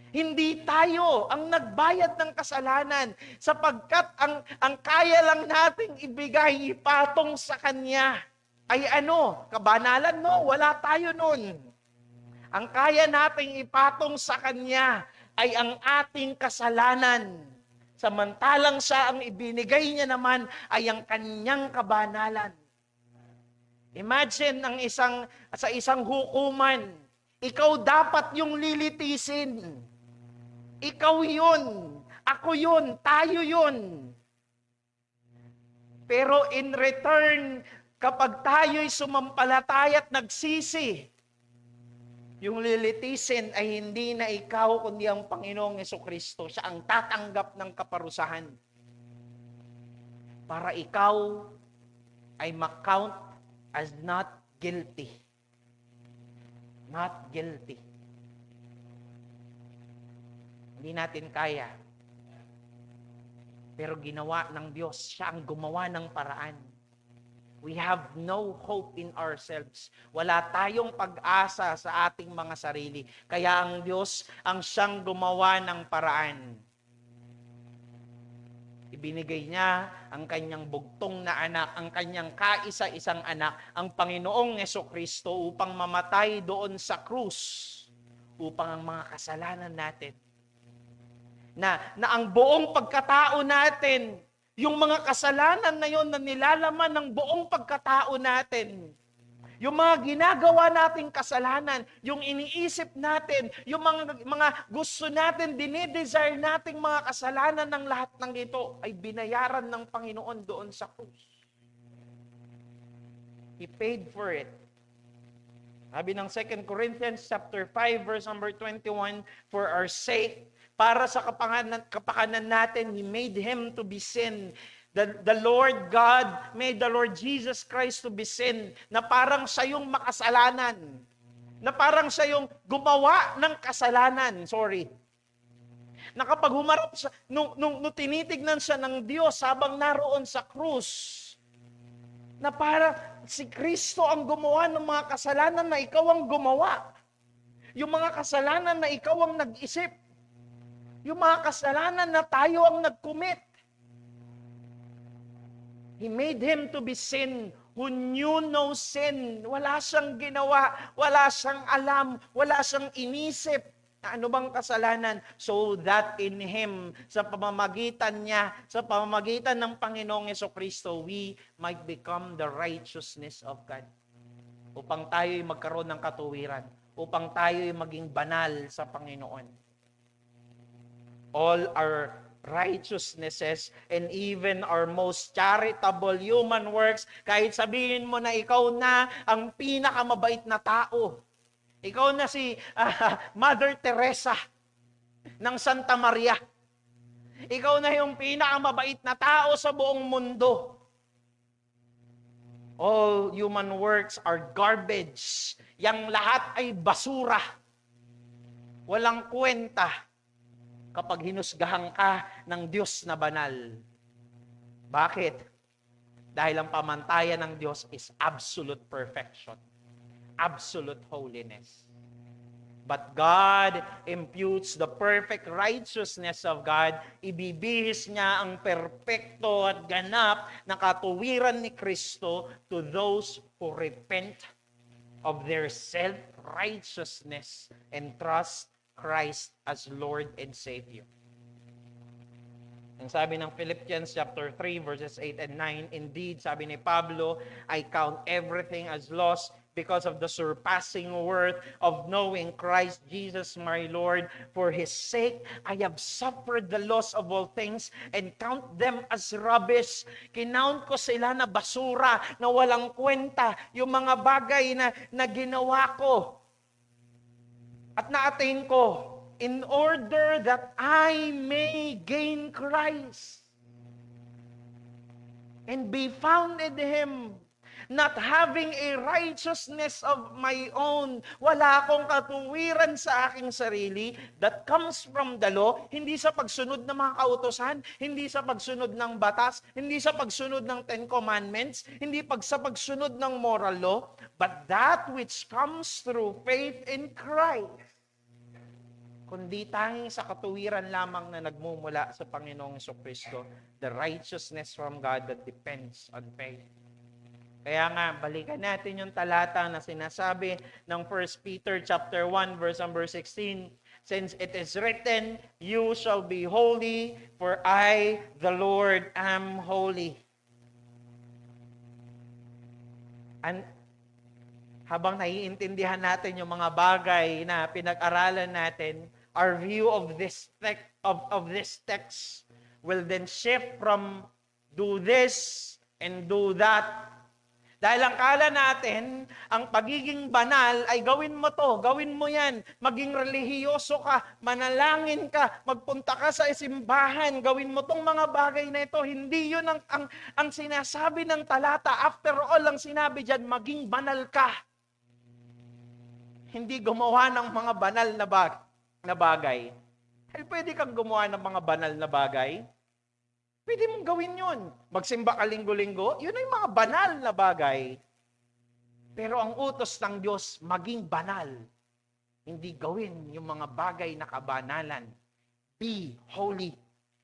Hindi tayo ang nagbayad ng kasalanan sapagkat ang kaya lang nating ibigay, ipatong sa Kanya ay ano? Kabanalan? No, wala tayo nun. Ang kaya nating ipatong sa Kanya ay ang ating kasalanan. Samantalang siya ang ibinigay niya naman ay ang kanyang kabanalan. Imagine sa isang hukuman, ikaw dapat yung lilitisin. Ikaw yun, ako yun, tayo yun. Pero in return, kapag tayo'y sumampalataya at nagsisi, yung lilitisin ay hindi na ikaw, kundi ang Panginoong Jesucristo. Siya ang tatanggap ng kaparusahan. Para ikaw ay ma-count as not guilty. Not guilty. Hindi natin kaya. Pero ginawa ng Diyos. Siya ang gumawa ng paraan. We have no hope in ourselves. Wala tayong pag-asa sa ating mga sarili. Kaya ang Diyos ang siyang gumawa ng paraan. Ibinigay niya ang kanyang bugtong na anak, ang kanyang kaisa-isang anak, ang Panginoong Jesucristo upang mamatay doon sa krus, upang ang mga kasalanan natin, na ang buong pagkatao natin, yung mga kasalanan na yon na nilalaman ng buong pagkatao natin, yung mga ginagawa nating kasalanan, yung iniisip natin, yung mga gusto natin, dinidesire nating mga kasalanan ng lahat ng ito ay binayaran ng Panginoon doon sa krus. He paid for it. Sabi ng 2 Corinthians chapter 5 verse number 21, for our sake, para sa kapakanan natin, He made Him to be sin. The Lord God made the Lord Jesus Christ to be sin, na parang siya yung makasalanan. Na parang siya yung gumawa ng kasalanan. Na kapag humarap siya, nung tinitignan siya ng Diyos habang naroon sa krus, na parang si Kristo ang gumawa ng mga kasalanan na ikaw ang gumawa. Yung mga kasalanan na ikaw ang nag-isip. Yung mga kasalanan na tayo ang nag-commit. He made Him to be sin who knew no sin. Wala siyang ginawa, wala siyang alam, wala siyang inisip na ano bang kasalanan, so that in Him, sa pamamagitan niya, sa pamamagitan ng Panginoong Jesucristo, we might become the righteousness of God. Upang tayo'y magkaroon ng katuwiran, upang tayo'y maging banal sa Panginoon. All our righteousnesses and even our most charitable human works, kahit sabihin mo na ikaw na ang pinakamabait na tao. Ikaw na si Mother Teresa ng Santa Maria. Ikaw na yung pinakamabait na tao sa buong mundo. All human works are garbage. Yang lahat ay basura. Walang kwenta kapag hinusgahan ka ng Diyos na banal. Bakit? Dahil ang pamantayan ng Diyos is absolute perfection. Absolute holiness. But God imputes the perfect righteousness of God. Ibibihis niya ang perpekto at ganap na katuwiran ni Kristo to those who repent of their self-righteousness and trust Christ as Lord and Savior. Ang sabi ng Philippians chapter 3 verses 8 and 9, indeed, sabi ni Pablo, I count everything as loss because of the surpassing worth of knowing Christ Jesus my Lord. For His sake, I have suffered the loss of all things and count them as rubbish. Kinount ko sila na basura, na walang kwenta, yung mga bagay na ginawa ko at na-attain ko, in order that I may gain Christ and be found in Him, not having a righteousness of my own. Wala akong katuwiran sa aking sarili that comes from the law, hindi sa pagsunod ng mga kautosan, hindi sa pagsunod ng batas, hindi sa pagsunod ng Ten Commandments, hindi sa pagsunod ng moral law, but that which comes through faith in Christ. Kundi tanging sa katuwiran lamang na nagmumula sa Panginoong Jesucristo, the righteousness from God that depends on faith. Kaya nga, balikan natin yung talata na sinasabi ng 1 Peter chapter 1, verse number 16. Since it is written, you shall be holy, for I, the Lord, am holy. And habang naiintindihan natin yung mga bagay na pinag-aralan natin, our view of this text will then shift from do this and do that. Dahil ang kala natin, ang pagiging banal ay gawin mo to, gawin mo yan, maging relihiyoso ka, manalangin ka, magpunta ka sa simbahan, gawin mo tong mga bagay na ito. Hindi yun ang sinasabi ng talata. After all, ang sinabi dyan, maging banal ka. Hindi gumawa ng mga banal na bagay. Dahil pwede kang gumawa ng mga banal na bagay. Pwede mong gawin yun. Magsimba ka linggo-linggo, yun ay mga banal na bagay. Pero ang utos ng Diyos, maging banal. Hindi gawin yung mga bagay na kabanalan. Be holy.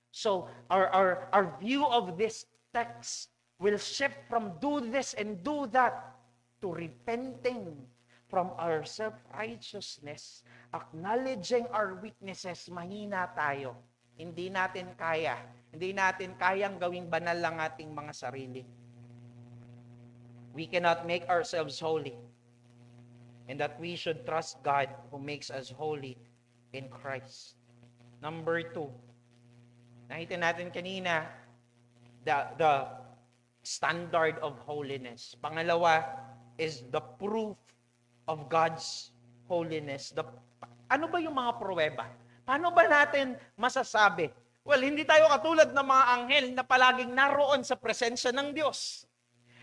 So, our view of this text will shift from do this and do that to repenting from our self-righteousness, acknowledging our weaknesses, mahina tayo. Hindi natin kaya. Hindi natin kayang gawing banal lang ating mga sarili. We cannot make ourselves holy. And that we should trust God who makes us holy in Christ. Number 2. Nakita natin kanina, the standard of holiness. Pangalawa is the proof of God's holiness. Ano ba yung mga pruweba? Paano ba natin masasabi? Well, hindi tayo katulad ng mga anghel na palaging naroon sa presensya ng Diyos.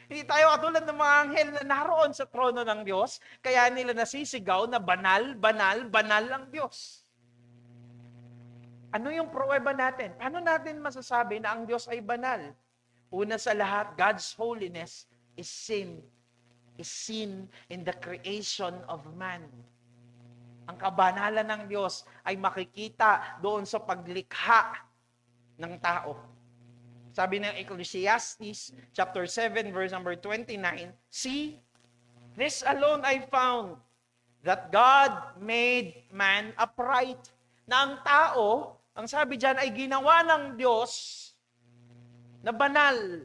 Hindi tayo katulad ng mga anghel na naroon sa trono ng Diyos, kaya nila nasisigaw na banal, banal, banal ang Diyos. Ano yung pruweba natin? Paano natin masasabi na ang Diyos ay banal? Una sa lahat, God's holiness is seen in the creation of man. Ang kabanalan ng Diyos ay makikita doon sa paglikha ng tao. Sabi ng Ecclesiastes chapter 7 verse number 29, see, this alone I found, that God made man upright. Na ang tao, ang sabi diyan ay ginawa ng Diyos na banal.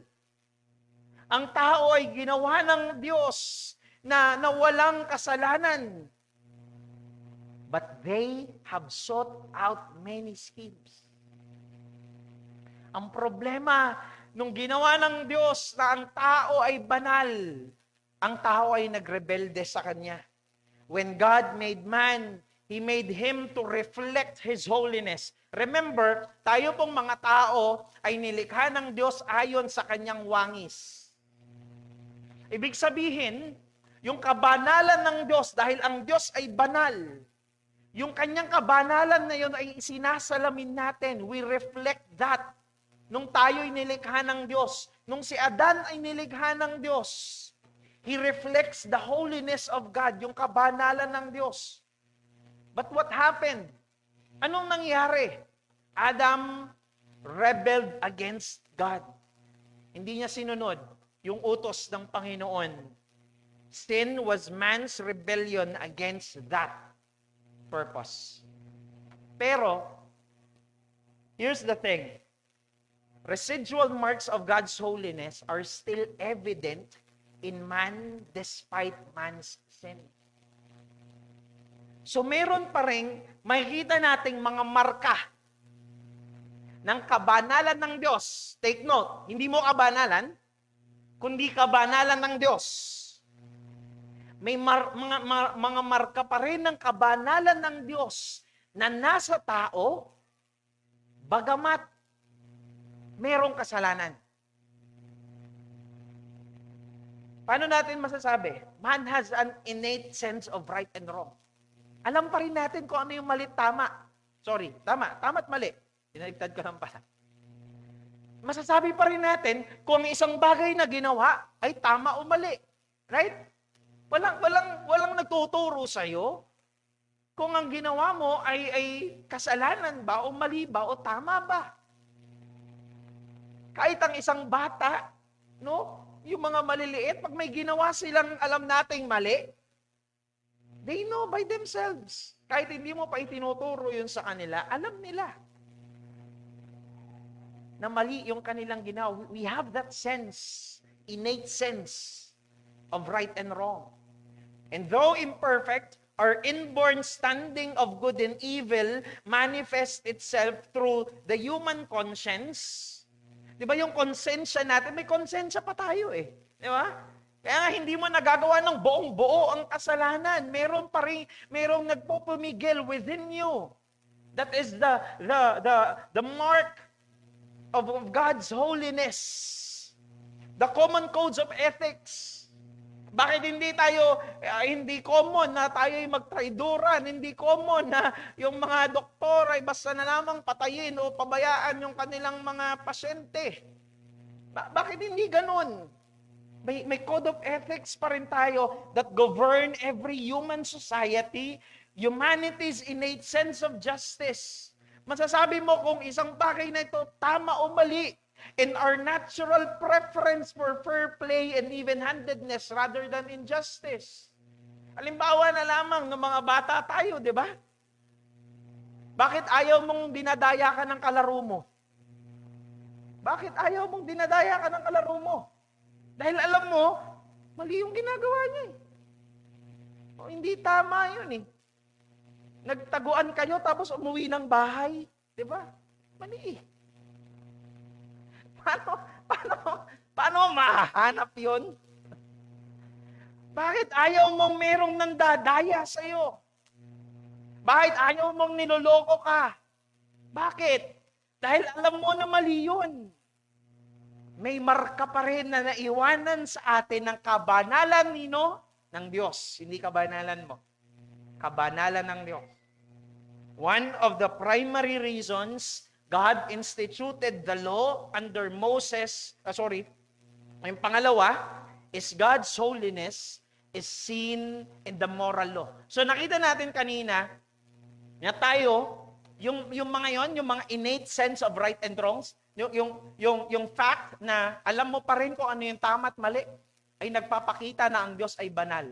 Ang tao ay ginawa ng Diyos na walang kasalanan. But they have sought out many schemes. Ang problema, nung ginawa ng Diyos na ang tao ay banal, ang tao ay nagrebelde sa Kanya. When God made man, He made him to reflect His holiness. Remember, tayo pong mga tao ay nilikha ng Diyos ayon sa Kanyang wangis. Ibig sabihin, yung kabanalan ng Diyos, dahil ang Diyos ay banal, yung Kanyang kabanalan na yun ay sinasalamin natin. We reflect that. Nung tayo'y nilikha ng Diyos, nung si Adan ay nilikha ng Diyos, he reflects the holiness of God, yung kabanalan ng Diyos. But what happened? Anong nangyari? Adam rebelled against God. Hindi niya sinunod yung utos ng Panginoon. Sin was man's rebellion against that purpose. Pero, here's the thing. Residual marks of God's holiness are still evident in man despite man's sin. So meron pa rin, makikita nating mga marka ng kabanalan ng Diyos. Take note, hindi mo kabanalan, kundi kabanalan ng Diyos. May mga marka pa rin ng kabanalan ng Diyos na nasa tao, bagamat merong kasalanan. Paano natin masasabi? Man has an innate sense of right and wrong. Alam pa rin natin kung ano yung mali, tama. Sorry, tama at mali. Dinaligtad ko lang pala. Masasabi pa rin natin kung ang isang bagay na ginawa ay tama o mali. Right? Walang nagtuturo sa'yo kung ang ginawa mo ay kasalanan ba o mali ba o tama ba. Kahit ang isang bata, no? yung mga maliliit, pag may ginawa silang alam nating mali, they know by themselves. Kahit hindi mo pa itinuturo yun sa kanila, alam nila na mali yung kanilang ginawa. We have that sense, innate sense of right and wrong. And though imperfect, our inborn standing of good and evil manifests itself through the human conscience. Di ba yung konsensya natin, may konsensya pa tayo eh. Di ba? Kaya nga hindi mo nagagawa ng buong-buo ang kasalanan. Meron pa rin, merong nagpupumigil within you. That is the mark of God's holiness. The common codes of ethics. Bakit hindi tayo, hindi common na tayo ay magtraiduran, hindi common na yung mga doktor ay basta na lamang patayin o pabayaan yung kanilang mga pasyente. Bakit hindi ganun? May code of ethics pa rin tayo that govern every human society, humanity's innate sense of justice. Masasabi mo kung isang bagay na ito tama o mali, in our natural preference for fair play and even-handedness rather than injustice. Halimbawa na lamang ng mga bata tayo, di ba? Bakit ayaw mong dinadaya ka ng kalaro mo? Bakit ayaw mong dinadaya ka ng kalaro mo? Dahil alam mo, mali yung ginagawa niya eh. O, hindi tama yun eh. Nagtaguan kayo tapos umuwi ng bahay. Di ba? Mali eh. Paano mahanap yun? Bakit ayaw mong merong nandadaya sa'yo? Bakit ayaw mong niloloko ka? Bakit? Dahil alam mo na mali yun. May marka pa rin na naiwanan sa atin ng kabanalan ng Diyos. Hindi kabanalan mo. Kabanalan ng Diyos. One of the primary reasons God instituted the law under Moses. Yung pangalawa is God's holiness is seen in the moral law. So nakita natin kanina na tayo, yung mga yon, yung mga innate sense of right and wrongs, yung fact na alam mo pa rin kung ano yung tama at mali, ay nagpapakita na ang Diyos ay banal.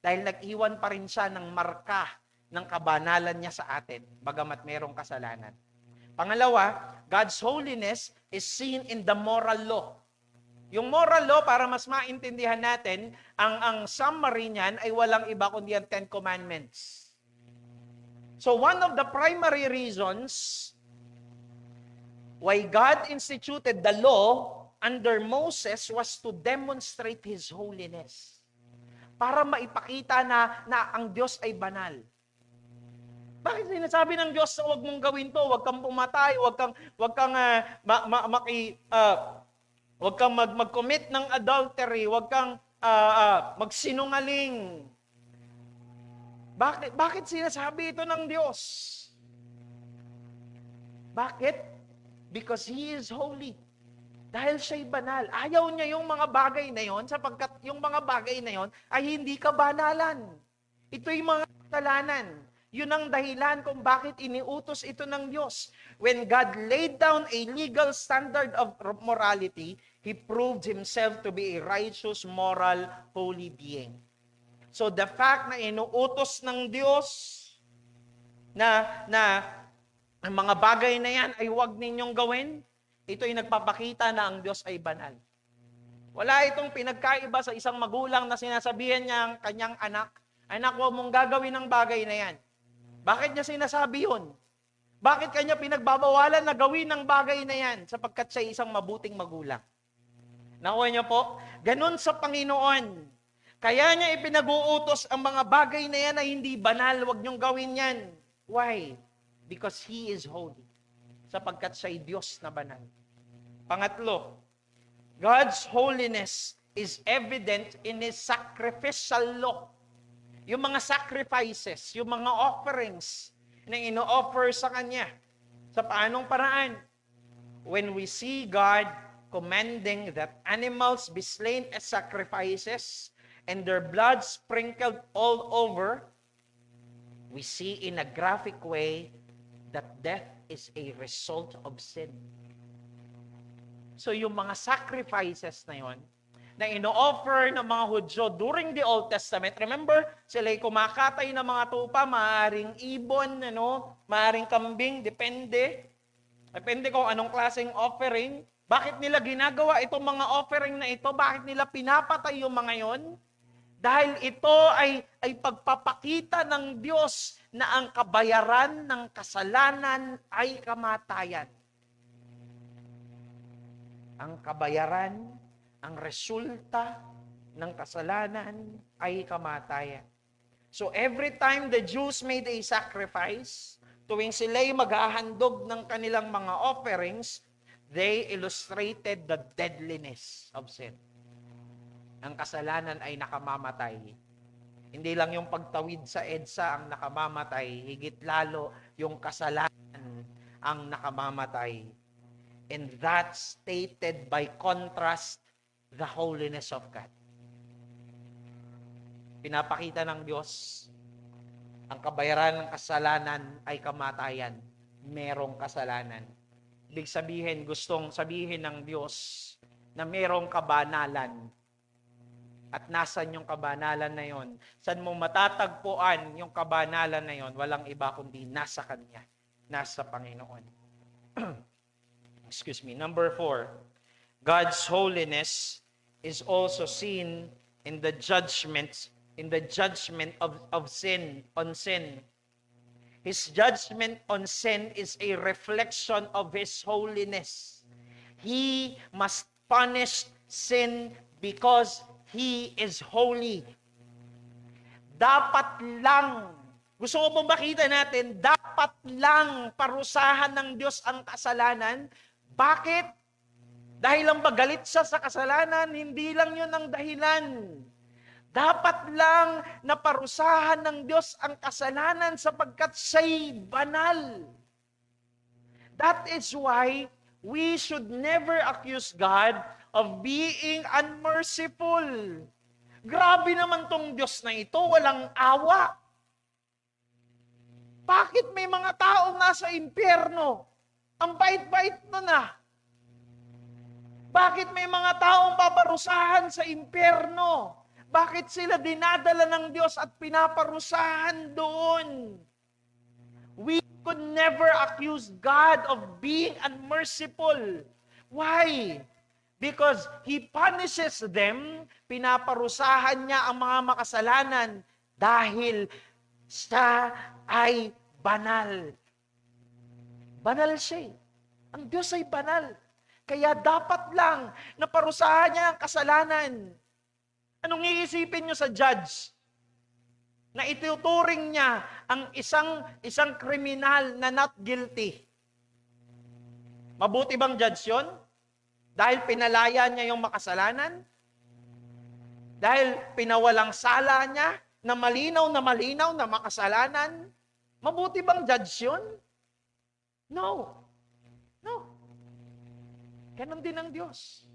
Dahil nag-iwan pa rin siya ng marka ng kabanalan niya sa atin, bagamat merong kasalanan. Pangalawa, God's holiness is seen in the moral law. Yung moral law, para mas maintindihan natin, ang summary niyan ay walang iba kundi ang Ten Commandments. So one of the primary reasons why God instituted the law under Moses was to demonstrate His holiness. Para maipakita na ang Diyos ay banal. Bakit sinasabi ng Diyos na huwag mong gawin to, huwag kang pumatay, huwag kang mag-commit ng adultery, huwag kang magsinungaling. Bakit sinasabi ito ng Diyos? Bakit? Because He is holy. Dahil siya'y banal. Ayaw niya yung mga bagay na yon, sapagkat yung mga bagay na yon ay hindi kabanalan. Ito'y mga kasalanan. Yun ang dahilan kung bakit iniutos ito ng Diyos. When God laid down a legal standard of morality, He proved Himself to be a righteous, moral, holy being. So the fact na inuutos ng Diyos na ang mga bagay na yan ay huwag ninyong gawin, ito ay nagpapakita na ang Diyos ay banal. Wala itong pinagkaiba sa isang magulang na sinasabihan niya ang kanyang anak, huwag mong gagawin ng bagay na yan. Bakit niya sinasabi yun? Bakit kanya pinagbabawalan na gawin ng bagay na yan? Sapagkat siya isang mabuting magulang. Nakuha niyo po? Ganun sa Panginoon. Kaya niya ipinag-uutos ang mga bagay na yan ay hindi banal. Huwag niyong gawin yan. Why? Because He is holy. Sapagkat siya'y Diyos na banal. Pangatlo, God's holiness is evident in His sacrificial law. Yung mga sacrifices, yung mga offerings na ino-offer sa Kanya. Sa paanong paraan? When we see God commanding that animals be slain as sacrifices and their blood sprinkled all over, we see in a graphic way that death is a result of sin. So yung mga sacrifices na yon, na ino-offer ng mga Hudyo during the Old Testament. Remember, sila'y kumakatay ng mga tupa, maaaring ibon, maaaring kambing, depende. Depende kung anong klaseng offering. Bakit nila ginagawa itong mga offering na ito? Bakit nila pinapatay yung mga yon? Dahil ito ay pagpapakita ng Diyos na ang kabayaran ng kasalanan ay kamatayan. Ang kabayaran, ang resulta ng kasalanan ay kamatayan. So every time the Jews made a sacrifice, tuwing sila'y maghahandog ng kanilang mga offerings, they illustrated the deadliness of sin. Ang kasalanan ay nakamamatay. Hindi lang yung pagtawid sa EDSA ang nakamamatay, higit lalo yung kasalanan ang nakamamatay. And that stated by contrast the holiness of God. Pinapakita ng Diyos, ang kabayaran ng kasalanan ay kamatayan. Merong kasalanan. Ibig sabihin, gustong sabihin ng Diyos na merong kabanalan. At nasan yung kabanalan na yon? Saan mo matatagpuan yung kabanalan na yon? Walang iba kundi nasa Kanya. Nasa Panginoon. Excuse me. Number 4, God's holiness is also seen in the judgment of sin, on sin. His judgment on sin is a reflection of His holiness. He must punish sin because He is holy. Dapat lang, gusto ko pong makita natin, dapat lang parusahan ng Diyos ang kasalanan. Bakit? Dahil lang ba galit siya sa kasalanan? Hindi lang yun ang dahilan. Dapat lang na parusahan ng Diyos ang kasalanan sapagkat siya'y banal. That is why we should never accuse God of being unmerciful. Grabe naman tong Diyos na ito, walang awa. Bakit may mga taong nasa impyerno? Ang bait-bait nun ah. Bakit may mga taong paparusahan sa impyerno? Bakit sila dinadala ng Diyos at pinaparusahan doon? We could never accuse God of being unmerciful. Why? Because He punishes them, pinaparusahan niya ang mga makasalanan dahil siya ay banal. Banal siya. Ang Diyos ay banal. Kaya dapat lang na parusahan niya ang kasalanan. Anong iisipin niyo sa judge? Na ituturing niya ang isang kriminal na not guilty. Mabuti bang judge yun? Dahil pinalaya niya yung makasalanan? Dahil pinawalang sala niya na malinaw na makasalanan? Mabuti bang judge yun? No. No. Ganon din ang Diyos.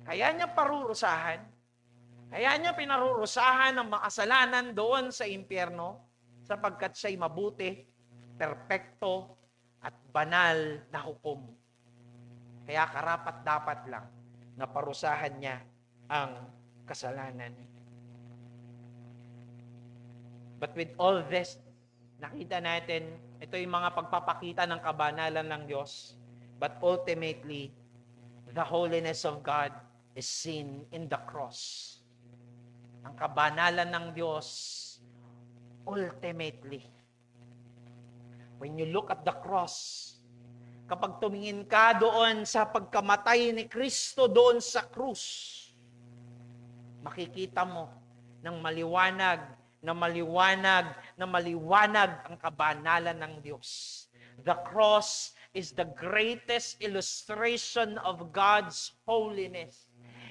Kaya niya parurusahan. Kaya niya pinarurusahan ang makasalanan doon sa impyerno sapagkat siya'y mabuti, perpekto, at banal na hukom. Kaya karapat-dapat lang na parusahan niya ang kasalanan. But with all this, nakita natin, ito yung mga pagpapakita ng kabanalan ng Diyos. But ultimately, the holiness of God is seen in the cross. Ang kabanalan ng Diyos, ultimately, when you look at the cross, kapag tumingin ka doon sa pagkamatay ni Kristo doon sa krus, makikita mo ng maliwanag ang kabanalan ng Diyos. The cross is the greatest illustration of God's holiness.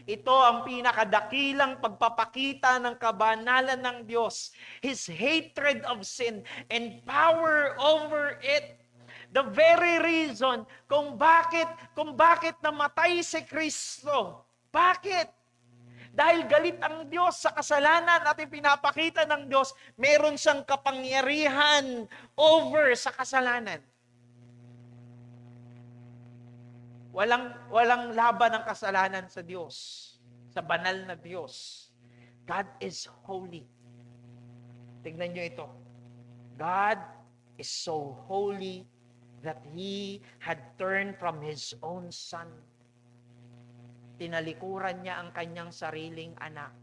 Ito ang pinakadakilang pagpapakita ng kabanalan ng Diyos. His hatred of sin and power over it. The very reason kung bakit namatay si Kristo. Bakit? Dahil galit ang Diyos sa kasalanan at ipinapakita ng Diyos, meron siyang kapangyarihan over sa kasalanan. Walang laban ng kasalanan sa Diyos. sa banal na Diyos. God is holy. Tignan nyo ito. God is so holy that He had turned from His own Son. Tinalikuran niya ang kanyang sariling anak.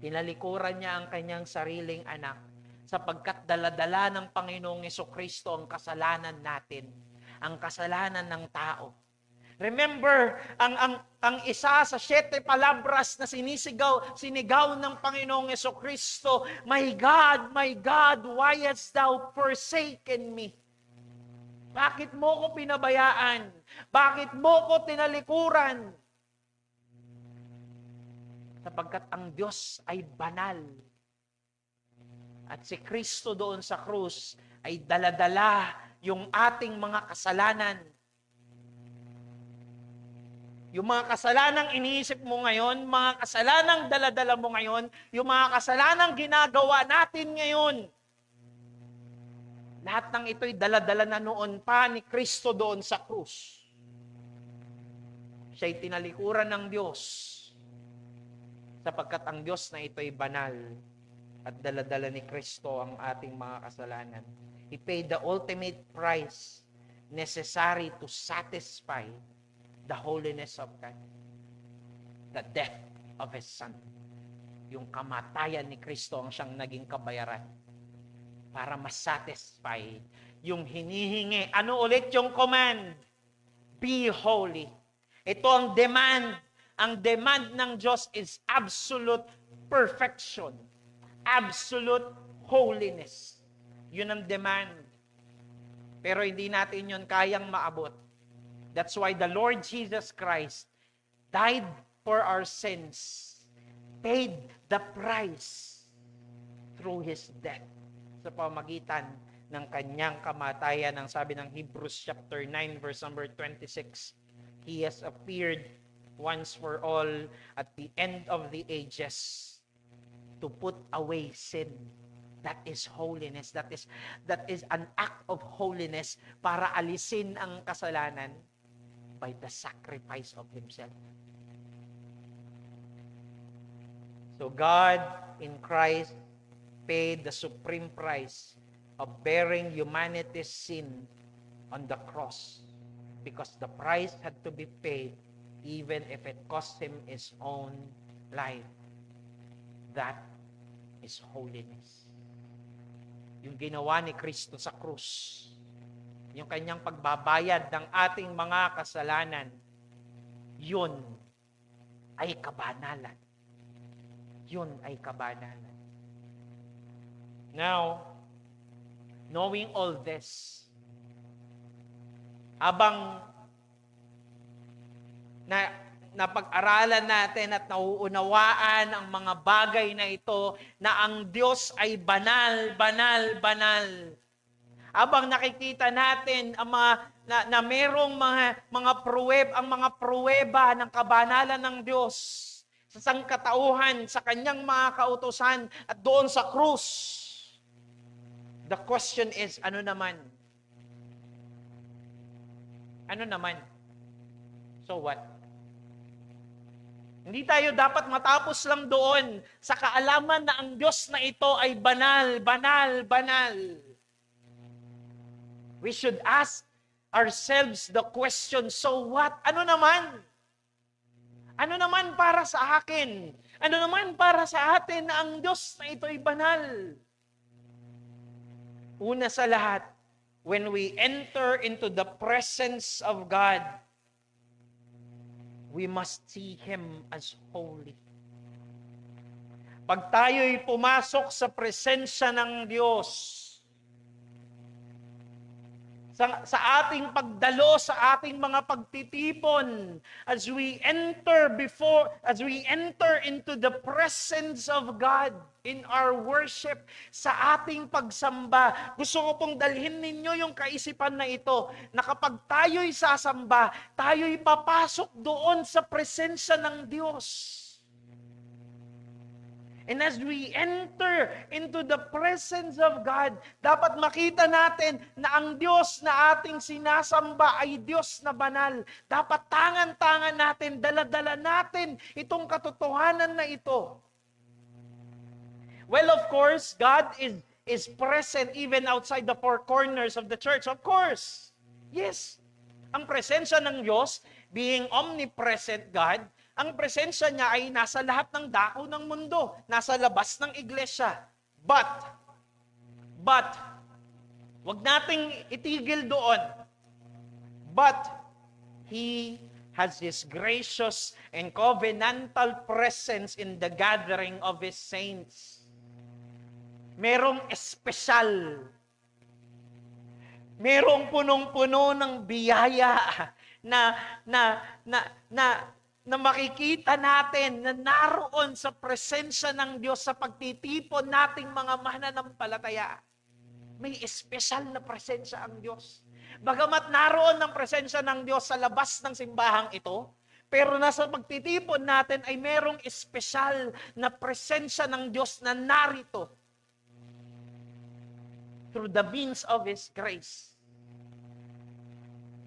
Tinalikuran niya ang kanyang sariling anak sapagkat daladala ng Panginoong Hesukristo ang kasalanan natin, ang kasalanan ng tao. Remember, ang isa sa 7 palabras na sinigaw ng Panginoong Hesukristo, my God, why hast thou forsaken me? Bakit mo ko pinabayaan? Bakit mo ko tinalikuran? Sapagkat ang Diyos ay banal. At si Kristo doon sa krus ay daladala yung ating mga kasalanan. Yung mga kasalanang iniisip mo ngayon, mga kasalanang daladala mo ngayon, yung mga kasalanang ginagawa natin ngayon, lahat ng ito'y daladala na noon pa ni Kristo doon sa krus. Siya'y tinalikuran ng Diyos sapagkat ang Diyos na ito'y banal at daladala ni Kristo ang ating mga kasalanan. He paid the ultimate price necessary to satisfy the holiness of God. The death of His Son. Yung kamatayan ni Kristo ang siyang naging kabayaran para masatisfy yung hinihingi. Ano ulit yung command? Be holy. Ito ang demand. Ang demand ng Diyos is absolute perfection. Absolute holiness. Yun ang demand. Pero hindi natin yun kayang maabot. That's why the Lord Jesus Christ died for our sins, paid the price through His death sa pamagitan ng kanyang kamatayan. Ang sabi ng Hebrews chapter 9 verse number 26, He has appeared once for all at the end of the ages to put away sin. That is holiness. That is an act of holiness para alisin ang kasalanan by the sacrifice of Himself. So God in Christ paid the supreme price of bearing humanity's sin on the cross because the price had to be paid even if it cost Him His own life. That is holiness. Yung ginawa ni Kristo sa krus, yung kanyang pagbabayad ng ating mga kasalanan, yun ay kabanalan. Yun ay kabanalan. Now, knowing all this, habang napag-aralan natin at nauunawaan ang mga bagay na ito, na ang Diyos ay banal, banal, banal. Habang nakikita natin ang na merong mga pruweba ng kabanalan ng Diyos sa sangkatauhan, sa kanyang mga kautusan at doon sa krus. The question is, ano naman? Ano naman? So what? Hindi tayo dapat matapos lang doon sa kaalaman na ang Diyos na ito ay banal, banal, banal. We should ask ourselves the question, so what? Ano naman? Ano naman para sa akin? Ano naman para sa atin na ang Diyos na ito ay banal? Una sa lahat, when we enter into the presence of God, we must see Him as holy. Pag tayo'y pumasok sa presensya ng Diyos, sa ating pagdalo, sa ating mga pagtitipon, as we enter into the presence of God in our worship, sa ating pagsamba, gusto ko pong dalhin ninyo yung kaisipan na ito, na kapag tayo'y sasamba, tayo'y papasok doon sa presensya ng Diyos. And as we enter into the presence of God, dapat makita natin na ang Diyos na ating sinasamba ay Diyos na banal. Dapat tangan-tangan natin, dala-dala natin itong katotohanan na ito. Well, of course, God is present even outside the four corners of the church. Of course. Yes. Ang presensya ng Diyos, being omnipresent God, ang presensya niya ay nasa lahat ng dako ng mundo, nasa labas ng iglesia. But, wag nating itigil doon. But, He has His gracious and covenantal presence in the gathering of His saints. Merong espesyal. Merong punong-puno ng biyaya na makikita natin na naroon sa presensya ng Diyos sa pagtitipon nating mga mananampalataya. May espesyal na presensya ang Diyos. Bagamat naroon ang presensya ng Diyos sa labas ng simbahang ito, pero nasa pagtitipon natin ay merong espesyal na presensya ng Diyos na narito through the means of His grace.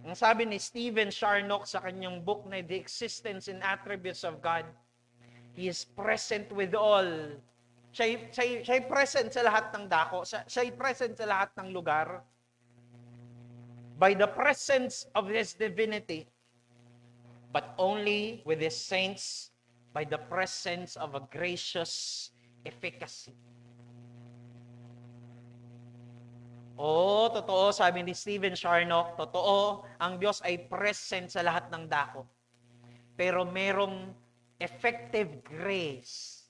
Ang sabi ni Stephen Charnock sa kanyang book na The Existence and Attributes of God, He is present with all. Siya'y present sa lahat ng dako. Siya'y present sa lahat ng lugar. By the presence of His divinity, but only with His saints by the presence of a gracious efficacy. Oo, totoo, sabi ni Stephen Charnock, totoo, ang Diyos ay present sa lahat ng dako. Pero merong effective grace.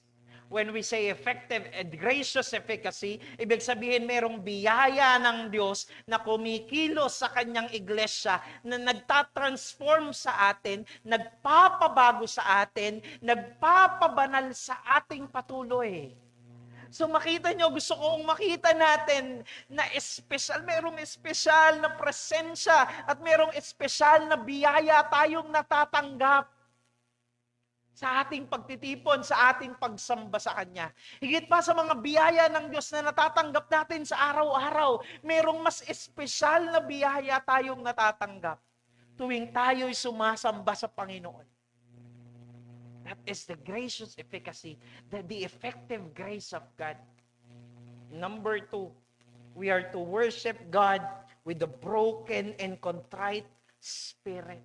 When we say effective and gracious efficacy, ibig sabihin merong biyaya ng Diyos na kumikilos sa kanyang iglesia, na nagtatransform sa atin, nagpapabago sa atin, nagpapabanal sa ating patuloy. So makita nyo, gusto kong makita natin na espesyal, merong espesyal na presensya at merong espesyal na biyaya tayong natatanggap sa ating pagtitipon, sa ating pagsamba sa Kanya. Higit pa sa mga biyaya ng Diyos na natatanggap natin sa araw-araw, merong mas espesyal na biyaya tayong natatanggap tuwing tayo'y sumasamba sa Panginoon. That is the gracious efficacy, the effective grace of God. Number 2, we are to worship God with a broken and contrite spirit.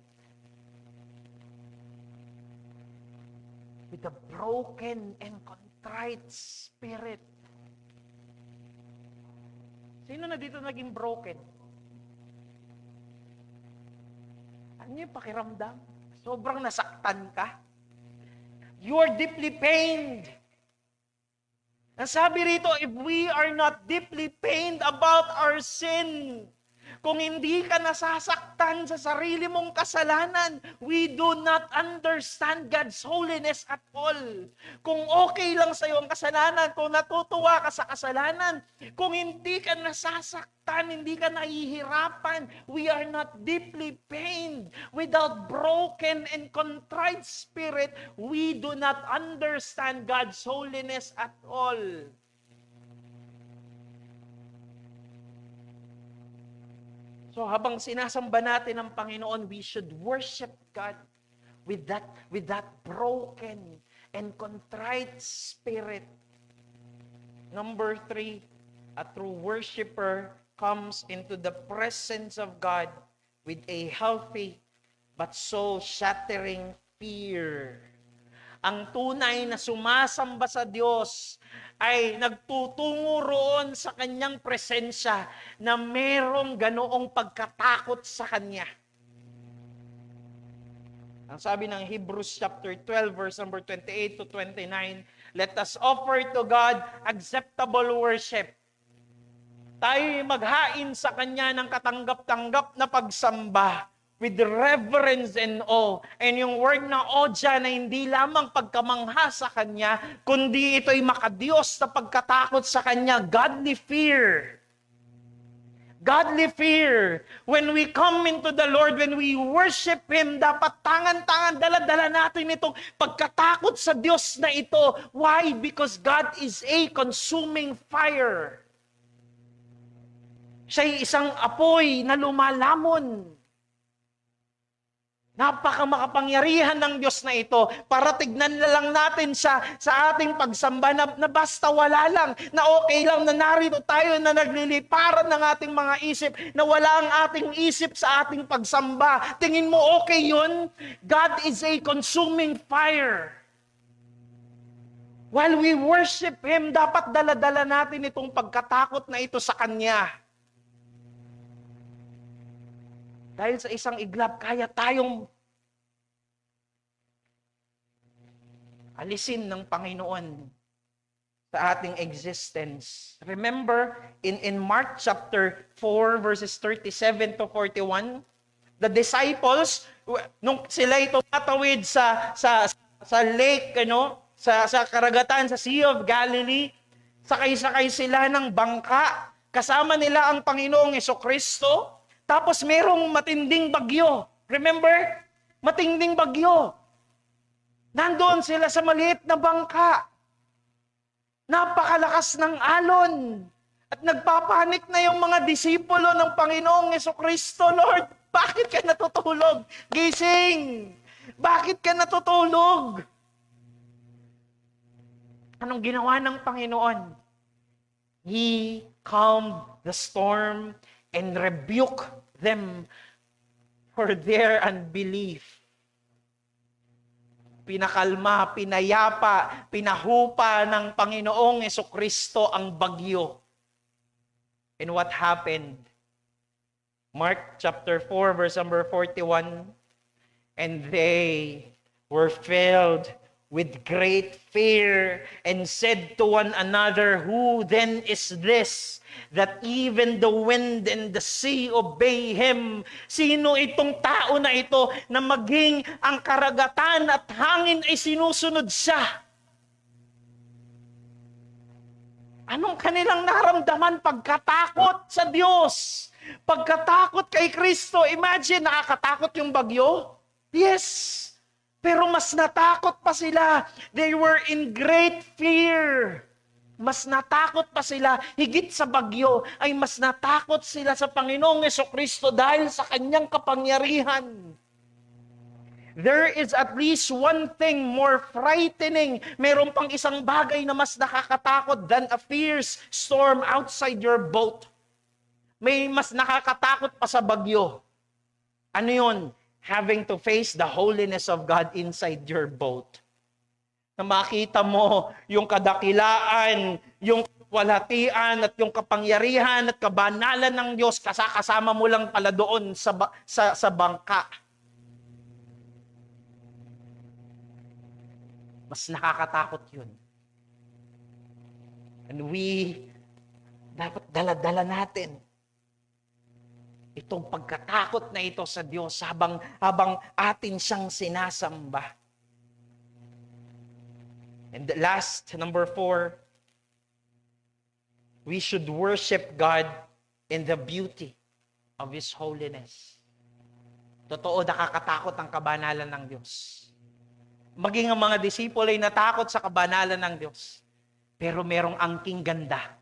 With a broken and contrite spirit. Sino na dito naging broken? Ano yung pakiramdam? Sobrang nasaktan ka? You are deeply pained. Ang sabi rito, if we are not deeply pained about our sin, kung hindi ka nasasaktan sa sarili mong kasalanan, we do not understand God's holiness at all. Kung okay lang sa iyo ang kasalanan, kung natutuwa ka sa kasalanan, kung hindi ka nasasaktan, hindi ka nahihirapan, we are not deeply pained. Without broken and contrite spirit, we do not understand God's holiness at all. So habang sinasamba natin ang Panginoon, we should worship God with that broken and contrite spirit. Number 3, a true worshiper comes into the presence of God with a healthy but soul-shattering fear. Ang tunay na sumasamba sa Diyos ay nagtutungo roon sa kanyang presensya na merong ganoong pagkatakot sa kanya. Ang sabi ng Hebrews chapter 12 verse number 28 to 29, let us offer to God acceptable worship. Tayo maghain sa kanya ng katanggap-tanggap na pagsamba with reverence and awe. And yung word na awe dyan na hindi lamang pagkamangha sa Kanya, kundi ito'y makadiyos na pagkatakot sa Kanya, godly fear. Godly fear. When we come into the Lord, when we worship Him, dapat tangan-tangan, dala-dala natin itong pagkatakot sa Diyos na ito. Why? Because God is a consuming fire. Siya'y isang apoy na lumalamon. Napaka-makapangyarihan ng Diyos na ito para tignan na lang natin sa ating pagsamba na basta wala lang, na okay lang na narito tayo na nagliliparan ng ating mga isip, na wala ang ating isip sa ating pagsamba. Tingin mo okay yun? God is a consuming fire. While we worship Him, dapat dala-dala natin itong pagkatakot na ito sa Kanya. Dahil sa isang iglap, kaya tayong alisin ng Panginoon sa ating existence. Remember, in Mark chapter 4, verses 37 to 41, the disciples, nung sila'y tumatawid sa lake, sa karagatan, sa Sea of Galilee, sakay-sakay sila ng bangka, kasama nila ang Panginoong Jesucristo. Tapos merong matinding bagyo. Remember? Matinding bagyo. Nandoon sila sa maliit na bangka. Napakalakas ng alon. At nagpapanik na yung mga disipulo ng Panginoong Jesucristo. Lord, bakit ka natutulog? Gising! Bakit ka natutulog? Anong ginawa ng Panginoon? He calmed the storm and rebuke them for their unbelief. Pinakalma, pinayapa, pinahupa ng Panginoong Jesucristo ang bagyo. And what happened? Mark chapter 4, verse number 41, and they were filled with great fear and said to one another, "Who then is this, that even the wind and the sea obey Him?" Sino itong tao na ito na maging ang karagatan at hangin ay sinusunod siya? Anong kanilang naramdaman? Pagkatakot sa Diyos. Pagkatakot kay Kristo. Imagine, nakakatakot yung bagyo? Yes. Pero mas natakot pa sila. They were in great fear. Mas natakot pa sila. Higit sa bagyo, ay mas natakot sila sa Panginoong Jesucristo dahil sa Kanyang kapangyarihan. There is at least one thing more frightening. Meron pang isang bagay na mas nakakatakot than a fierce storm outside your boat. May mas nakakatakot pa sa bagyo. Ano yun? Having to face the holiness of God inside your boat. Na makita mo yung kadakilaan, yung walhatian at yung kapangyarihan at kabanalan ng Diyos kasama mo lang pala doon sa bangka. Mas nakakatakot yun. And dapat dala-dala natin itong pagkatakot na ito sa Diyos habang atin siyang sinasamba. And the last, number 4, we should worship God in the beauty of His holiness. Totoo, nakakatakot ang kabanalan ng Diyos. Maging ang mga disipulo ay natakot sa kabanalan ng Diyos. Pero merong angking ganda.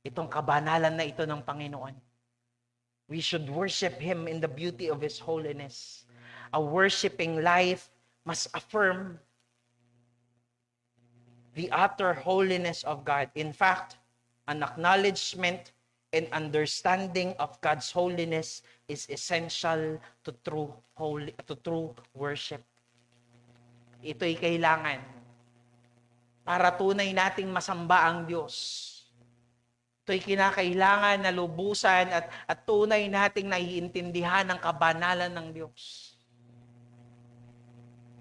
Itong kabanalan na ito ng Panginoon. We should worship Him in the beauty of His holiness. A worshiping life must affirm the utter holiness of God. In fact, an acknowledgement and understanding of God's holiness is essential to true worship. Ito'y kailangan para tunay nating masamba ang Diyos. Ito'y kinakailangan na lubusan at tunay nating naiintindihan ang kabanalan ng Diyos.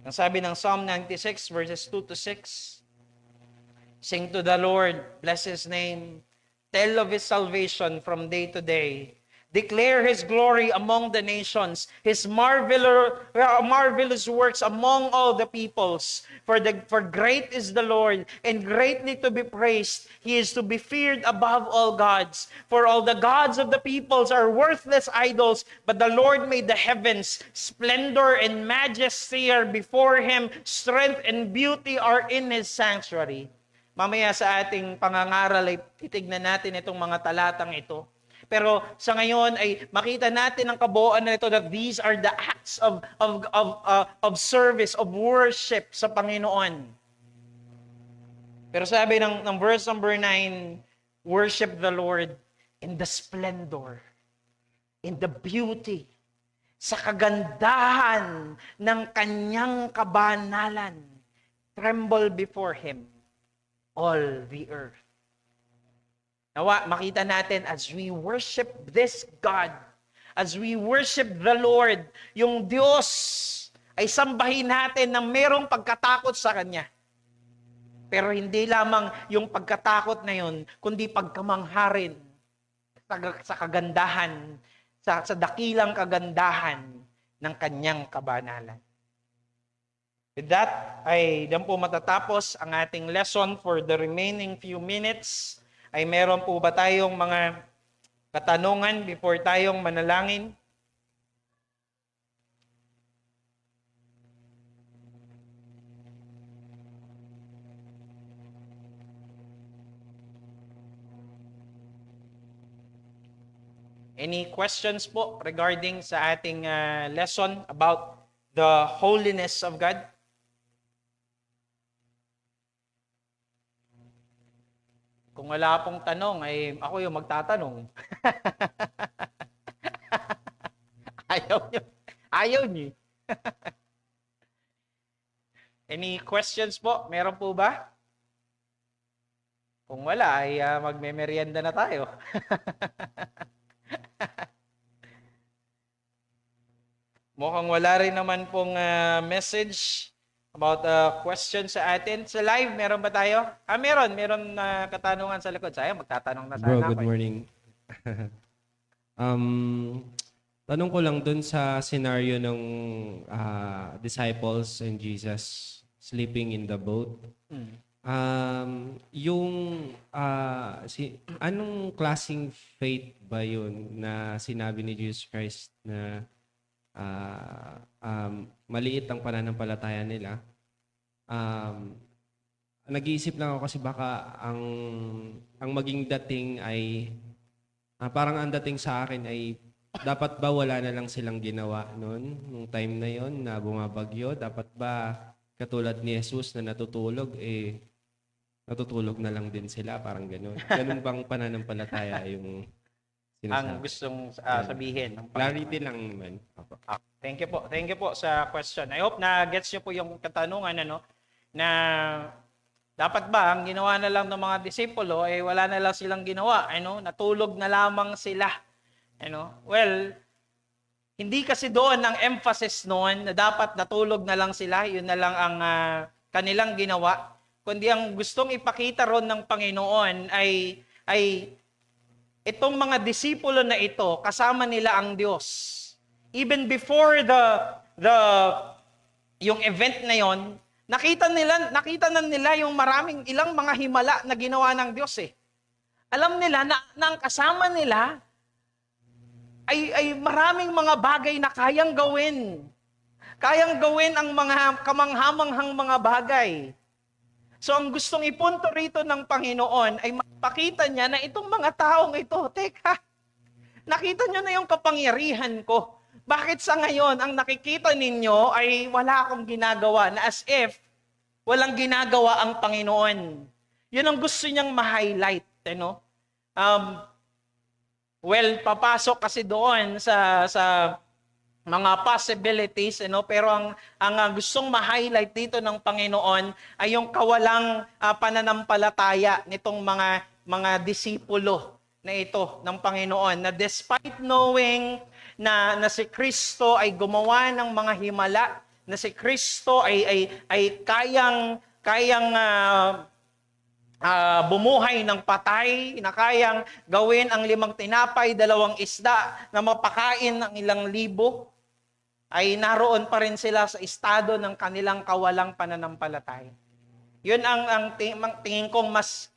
Ang sabi ng Psalm 96, verses 2 to 6, sing to the Lord, bless His name, tell of His salvation from day to day. Declare His glory among the nations, His marvelous works among all the peoples. For great is the Lord, and greatly to be praised. He is to be feared above all gods. For all the gods of the peoples are worthless idols, but the Lord made the heavens. Splendor and majesty are before Him. Strength and beauty are in His sanctuary. Mamaya sa ating pangangaral ay titignan natin itong mga talatang ito. Pero sa ngayon ay makita natin ang kabuuan na ito that these are the acts of service, of worship sa Panginoon. Pero sabi ng verse number 9, worship the Lord in the splendor, in the beauty, sa kagandahan ng kanyang kabanalan. Tremble before Him, all the earth. Nawa, makita natin as we worship this God, as we worship the Lord, yung Diyos ay sambahin natin na merong pagkatakot sa Kanya. Pero hindi lamang yung pagkatakot na yun, kundi pagkamangharin sa kagandahan, sa dakilang kagandahan ng Kanyang kabanalan. With that, ay diyan po matatapos ang ating lesson for the remaining few minutes. Ay meron po ba tayong mga katanungan before tayong manalangin? Any questions po regarding sa ating lesson about the holiness of God? Kung wala pong tanong, ay ako yung magtatanong. Ayaw niyo. Any questions po? Meron po ba? Kung wala, ay magme-merienda na tayo. Mukhang wala rin naman pong message about question sa atin. Sa live, meron ba tayo? Meron katanungan sa likod. Sayang, magtatanong na sana Bro, good ako. morning. Tanong ko lang dun sa scenario ng disciples and Jesus sleeping in the boat. Anong klaseng faith ba yun na sinabi ni Jesus Christ na maliit ang pananampalataya nila? Nag-iisip lang ako kasi baka ang maging dating ay parang ang dating sa akin ay dapat ba wala na lang silang ginawa noon nung time na yon na bumabagyo? Dapat ba katulad ni Jesus na natutulog natutulog na lang din sila, parang gano'n? Ganun bang pananampalataya yung sinasabi? Ang gustong sabihin. Ng Clarity lang naman. Apo. Thank you po. Thank you po sa question. I hope na gets niyo po yung katanungan na dapat ba ang ginawa na lang ng mga disipulo ay wala na lang silang ginawa, natulog na lamang sila. Well, hindi kasi doon ang emphasis noon na dapat natulog na lang sila, yun na lang ang kanilang ginawa. Kundi ang gustong ipakita ron ng Panginoon ay itong mga disipulo na ito, kasama nila ang Diyos. Even before yung event na yon, nakita na nila yung ilang mga himala na ginawa ng Diyos eh. Alam nila na ang kasama nila ay maraming mga bagay na kayang gawin. Kayang gawin ang mga kamanghamanghang mga bagay. So ang gustong ipunto rito ng Panginoon ay mapakita niya na itong mga taong ito, teka, nakita niyo na yung kapangyarihan ko. Bakit sa ngayon, ang nakikita ninyo ay wala akong ginagawa, na as if walang ginagawa ang Panginoon. Yun ang gusto niyang ma-highlight. Well, papasok kasi doon sa mga possibilities, pero ang gustong ma-highlight dito ng Panginoon ay yung kawalang pananampalataya nitong mga disipulo na ito ng Panginoon, na despite knowing na si Kristo ay gumawa ng mga himala, na si Kristo ay kayang bumuhay ng patay, na kayang gawin ang 5 tinapay, 2 isda, na mapakain ng ilang libo, ay naroon pa rin sila sa estado ng kanilang kawalang pananampalataya. Yun ang tingin kong mas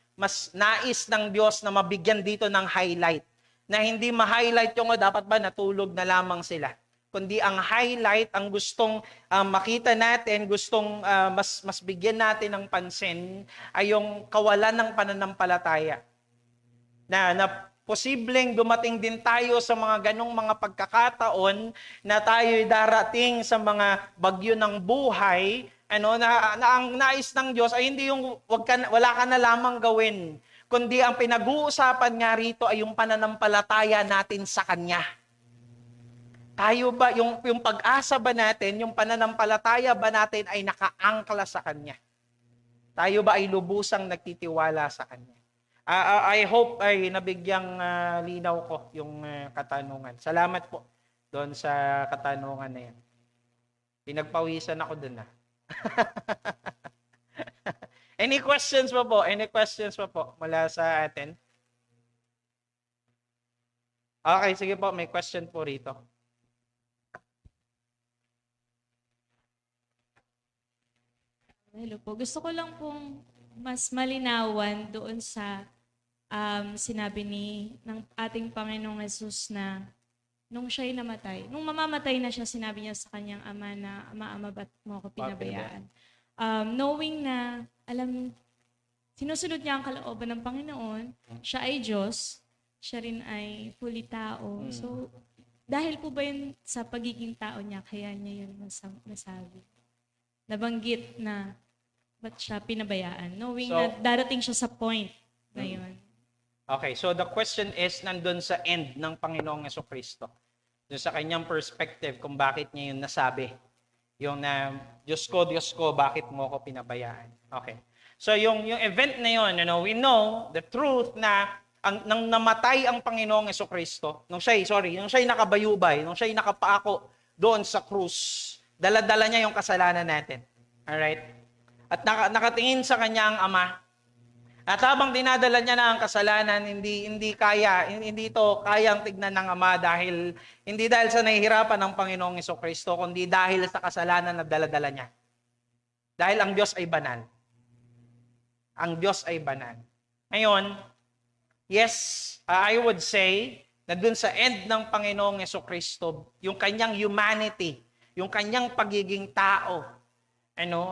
nais ng Diyos na mabigyan dito ng highlight. Na hindi ma-highlight yung dapat ba natulog na lamang sila. Kundi ang highlight, ang gustong makita natin, gustong mas bigyan natin ng pansin, ay yung kawalan ng pananampalataya. Na posibleng dumating din tayo sa mga ganong mga pagkakataon na tayo'y darating sa mga bagyo ng buhay, na ang nais ng Diyos ay hindi yung wala ka na lamang gawin, kundi ang pinag-uusapan nga rito ay yung pananampalataya natin sa Kanya. Tayo ba, yung pag-asa ba natin, yung pananampalataya ba natin ay nakaangkla sa Kanya? Tayo ba ay lubusang nagtitiwala sa Kanya? I hope ay nabigyang linaw ko yung katanungan. Salamat po doon sa katanungan na yan. Pinagpawisan ako doon na. Any questions pa po? Any questions pa po mula sa atin? Okay, sige po. May question po rito. Hello po. Gusto ko lang pong mas malinawan doon sa sinabi ng ating Panginoong Yesus na nung siya'y namatay, nung mamamatay na siya, sinabi niya sa kanyang ama na, Ama, ba't mo ako pinabayaan? Knowing na, sinusunod niya ang kalooban ng Panginoon, siya ay Diyos, siya rin ay fully tao. So, dahil po ba yun sa pagiging tao niya, kaya niya yun nasabi? Nabanggit na ba't siya pinabayaan? Knowing na darating siya sa point na yun. Okay, so the question is nandun sa end ng Panginoong Jesucristo. Doon sa kanyang perspective kung bakit niya yun nasabi. Yung na, Diyos ko, bakit mo ako pinabayaan? Okay. So yung event na yun, we know the truth na nang namatay ang Panginoong Jesucristo, nung siya'y nakabayubay, nung siya'y nakapaako doon sa krus, dala-dala niya yung kasalanan natin. Alright? At nakatingin sa kanya ang Ama. At habang dinadala niya na ang kasalanan, hindi ito kayang tignan ng Ama hindi dahil sa nahihirapan ng Panginoong Jesucristo, kundi dahil sa kasalanan na dala-dala niya. Dahil ang Diyos ay banal. Ang Diyos ay banal. Ngayon, yes, I would say na dun sa end ng Panginoong Jesucristo, yung kanyang humanity, yung kanyang pagiging tao,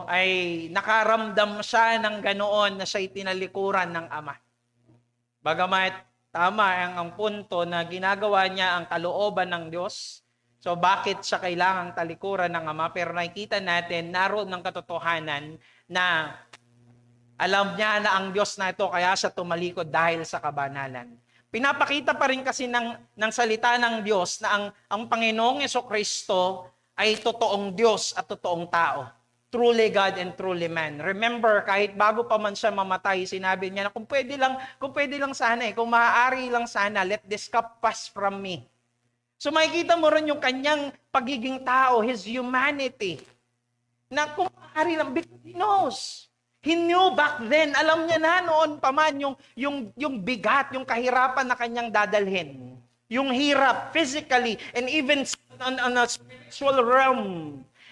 ay nakaramdam siya ng ganoon na siya'y tinalikuran ng Ama. Bagamat tama ang punto na ginagawa niya ang kalooban ng Diyos, so bakit siya kailangang talikuran ng Ama? Pero nakikita natin, naroon ng katotohanan na alam niya na ang Diyos na ito, kaya siya tumalikod dahil sa kabanalan. Pinapakita pa rin kasi ng salita ng Diyos na ang Panginoong Jesucristo ay totoong Diyos at totoong tao. Truly God and truly man. Remember, kahit bago pa man siya mamatay, sinabi niya na kung pwede lang sana, kung maaari lang sana, let this cup pass from me. So makikita mo rin yung kanyang pagiging tao, his humanity. Na kung maaari lang, because he knows. He knew back then, alam niya na noon pa man yung bigat, yung kahirapan na kanyang dadalhin. Yung hirap physically and even on a spiritual realm.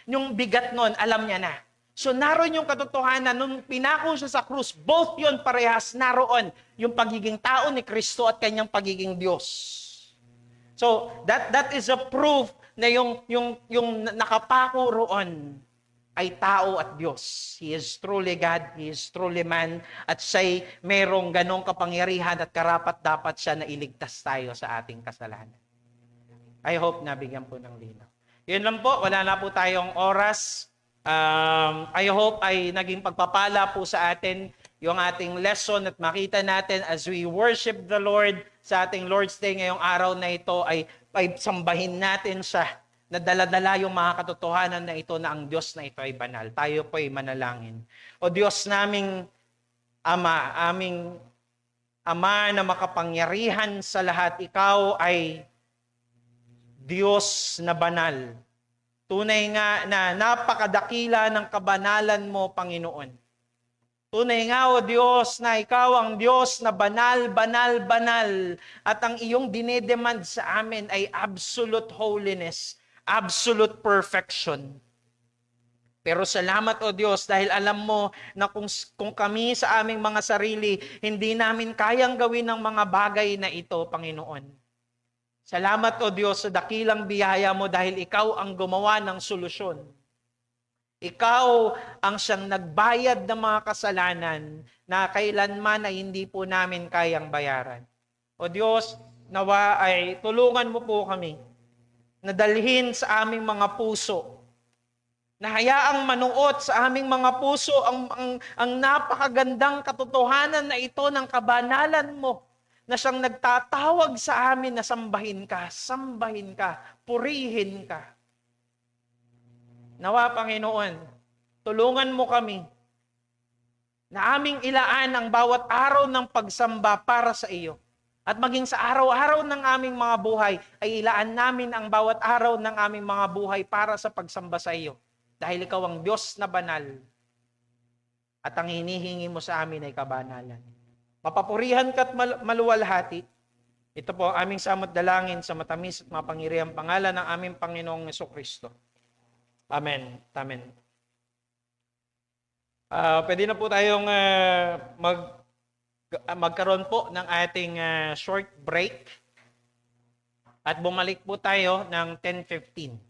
Yung bigat noon, alam niya na. So naroon yung katotohanan, nung pinako siya sa krus, both yon parehas naroon. Yung pagiging tao ni Kristo at kanyang pagiging Diyos. So that is a proof na yung nakapako roon ay tao at Diyos. He is truly God, He is truly man, at siya'y merong ganong kapangyarihan at karapat-dapat siya na iligtas tayo sa ating kasalanan. I hope nabigyan po ng linaw. Yun lang po, wala na po tayong oras. I hope ay naging pagpapala po sa atin yung ating lesson at makita natin as we worship the Lord sa ating Lord's Day ngayong araw na ito ay sambahin natin siya na dala-dala yung mga katotohanan na ito na ang Diyos na ito ay banal. Tayo po ay manalangin. O Diyos naming Ama, aming Ama na makapangyarihan sa lahat, Ikaw ay Diyos na banal. Tunay nga na napakadakila ng kabanalan mo, Panginoon. Tunay nga, O Diyos, na Ikaw ang Diyos na banal, banal, banal. At ang iyong dinedemand sa amin ay absolute holiness, absolute perfection. Pero salamat, O Diyos, dahil alam mo na kung kami sa aming mga sarili, hindi namin kayang gawin ang mga bagay na ito, Panginoon. Salamat, O Diyos, sa dakilang biyaya mo dahil Ikaw ang gumawa ng solusyon. Ikaw ang siyang nagbayad ng mga kasalanan na kailanman ay hindi po namin kayang bayaran. O Diyos, nawa ay tulungan mo po kami na dalhin sa aming mga puso, na hayaang manuot sa aming mga puso ang napakagandang katotohanan na ito ng kabanalan mo, na siyang nagtatawag sa amin na sambahin ka, purihin ka. Nawa, Panginoon, tulungan mo kami na aming ilaan ang bawat araw ng pagsamba para sa iyo. At maging sa araw-araw ng aming mga buhay, ay ilaan namin ang bawat araw ng aming mga buhay para sa pagsamba sa iyo. Dahil ikaw ang Diyos na banal. At ang hinihingi mo sa amin ay kabanalan. Mapapurihan ka at maluwalhati. Ito po ang aming samot dalangin sa matamis at mapangirihang pangalan ng aming Panginoong Jesucristo. Amen. Amen. Pwede na po tayong magkaroon po ng ating short break at bumalik po tayo ng 10:15.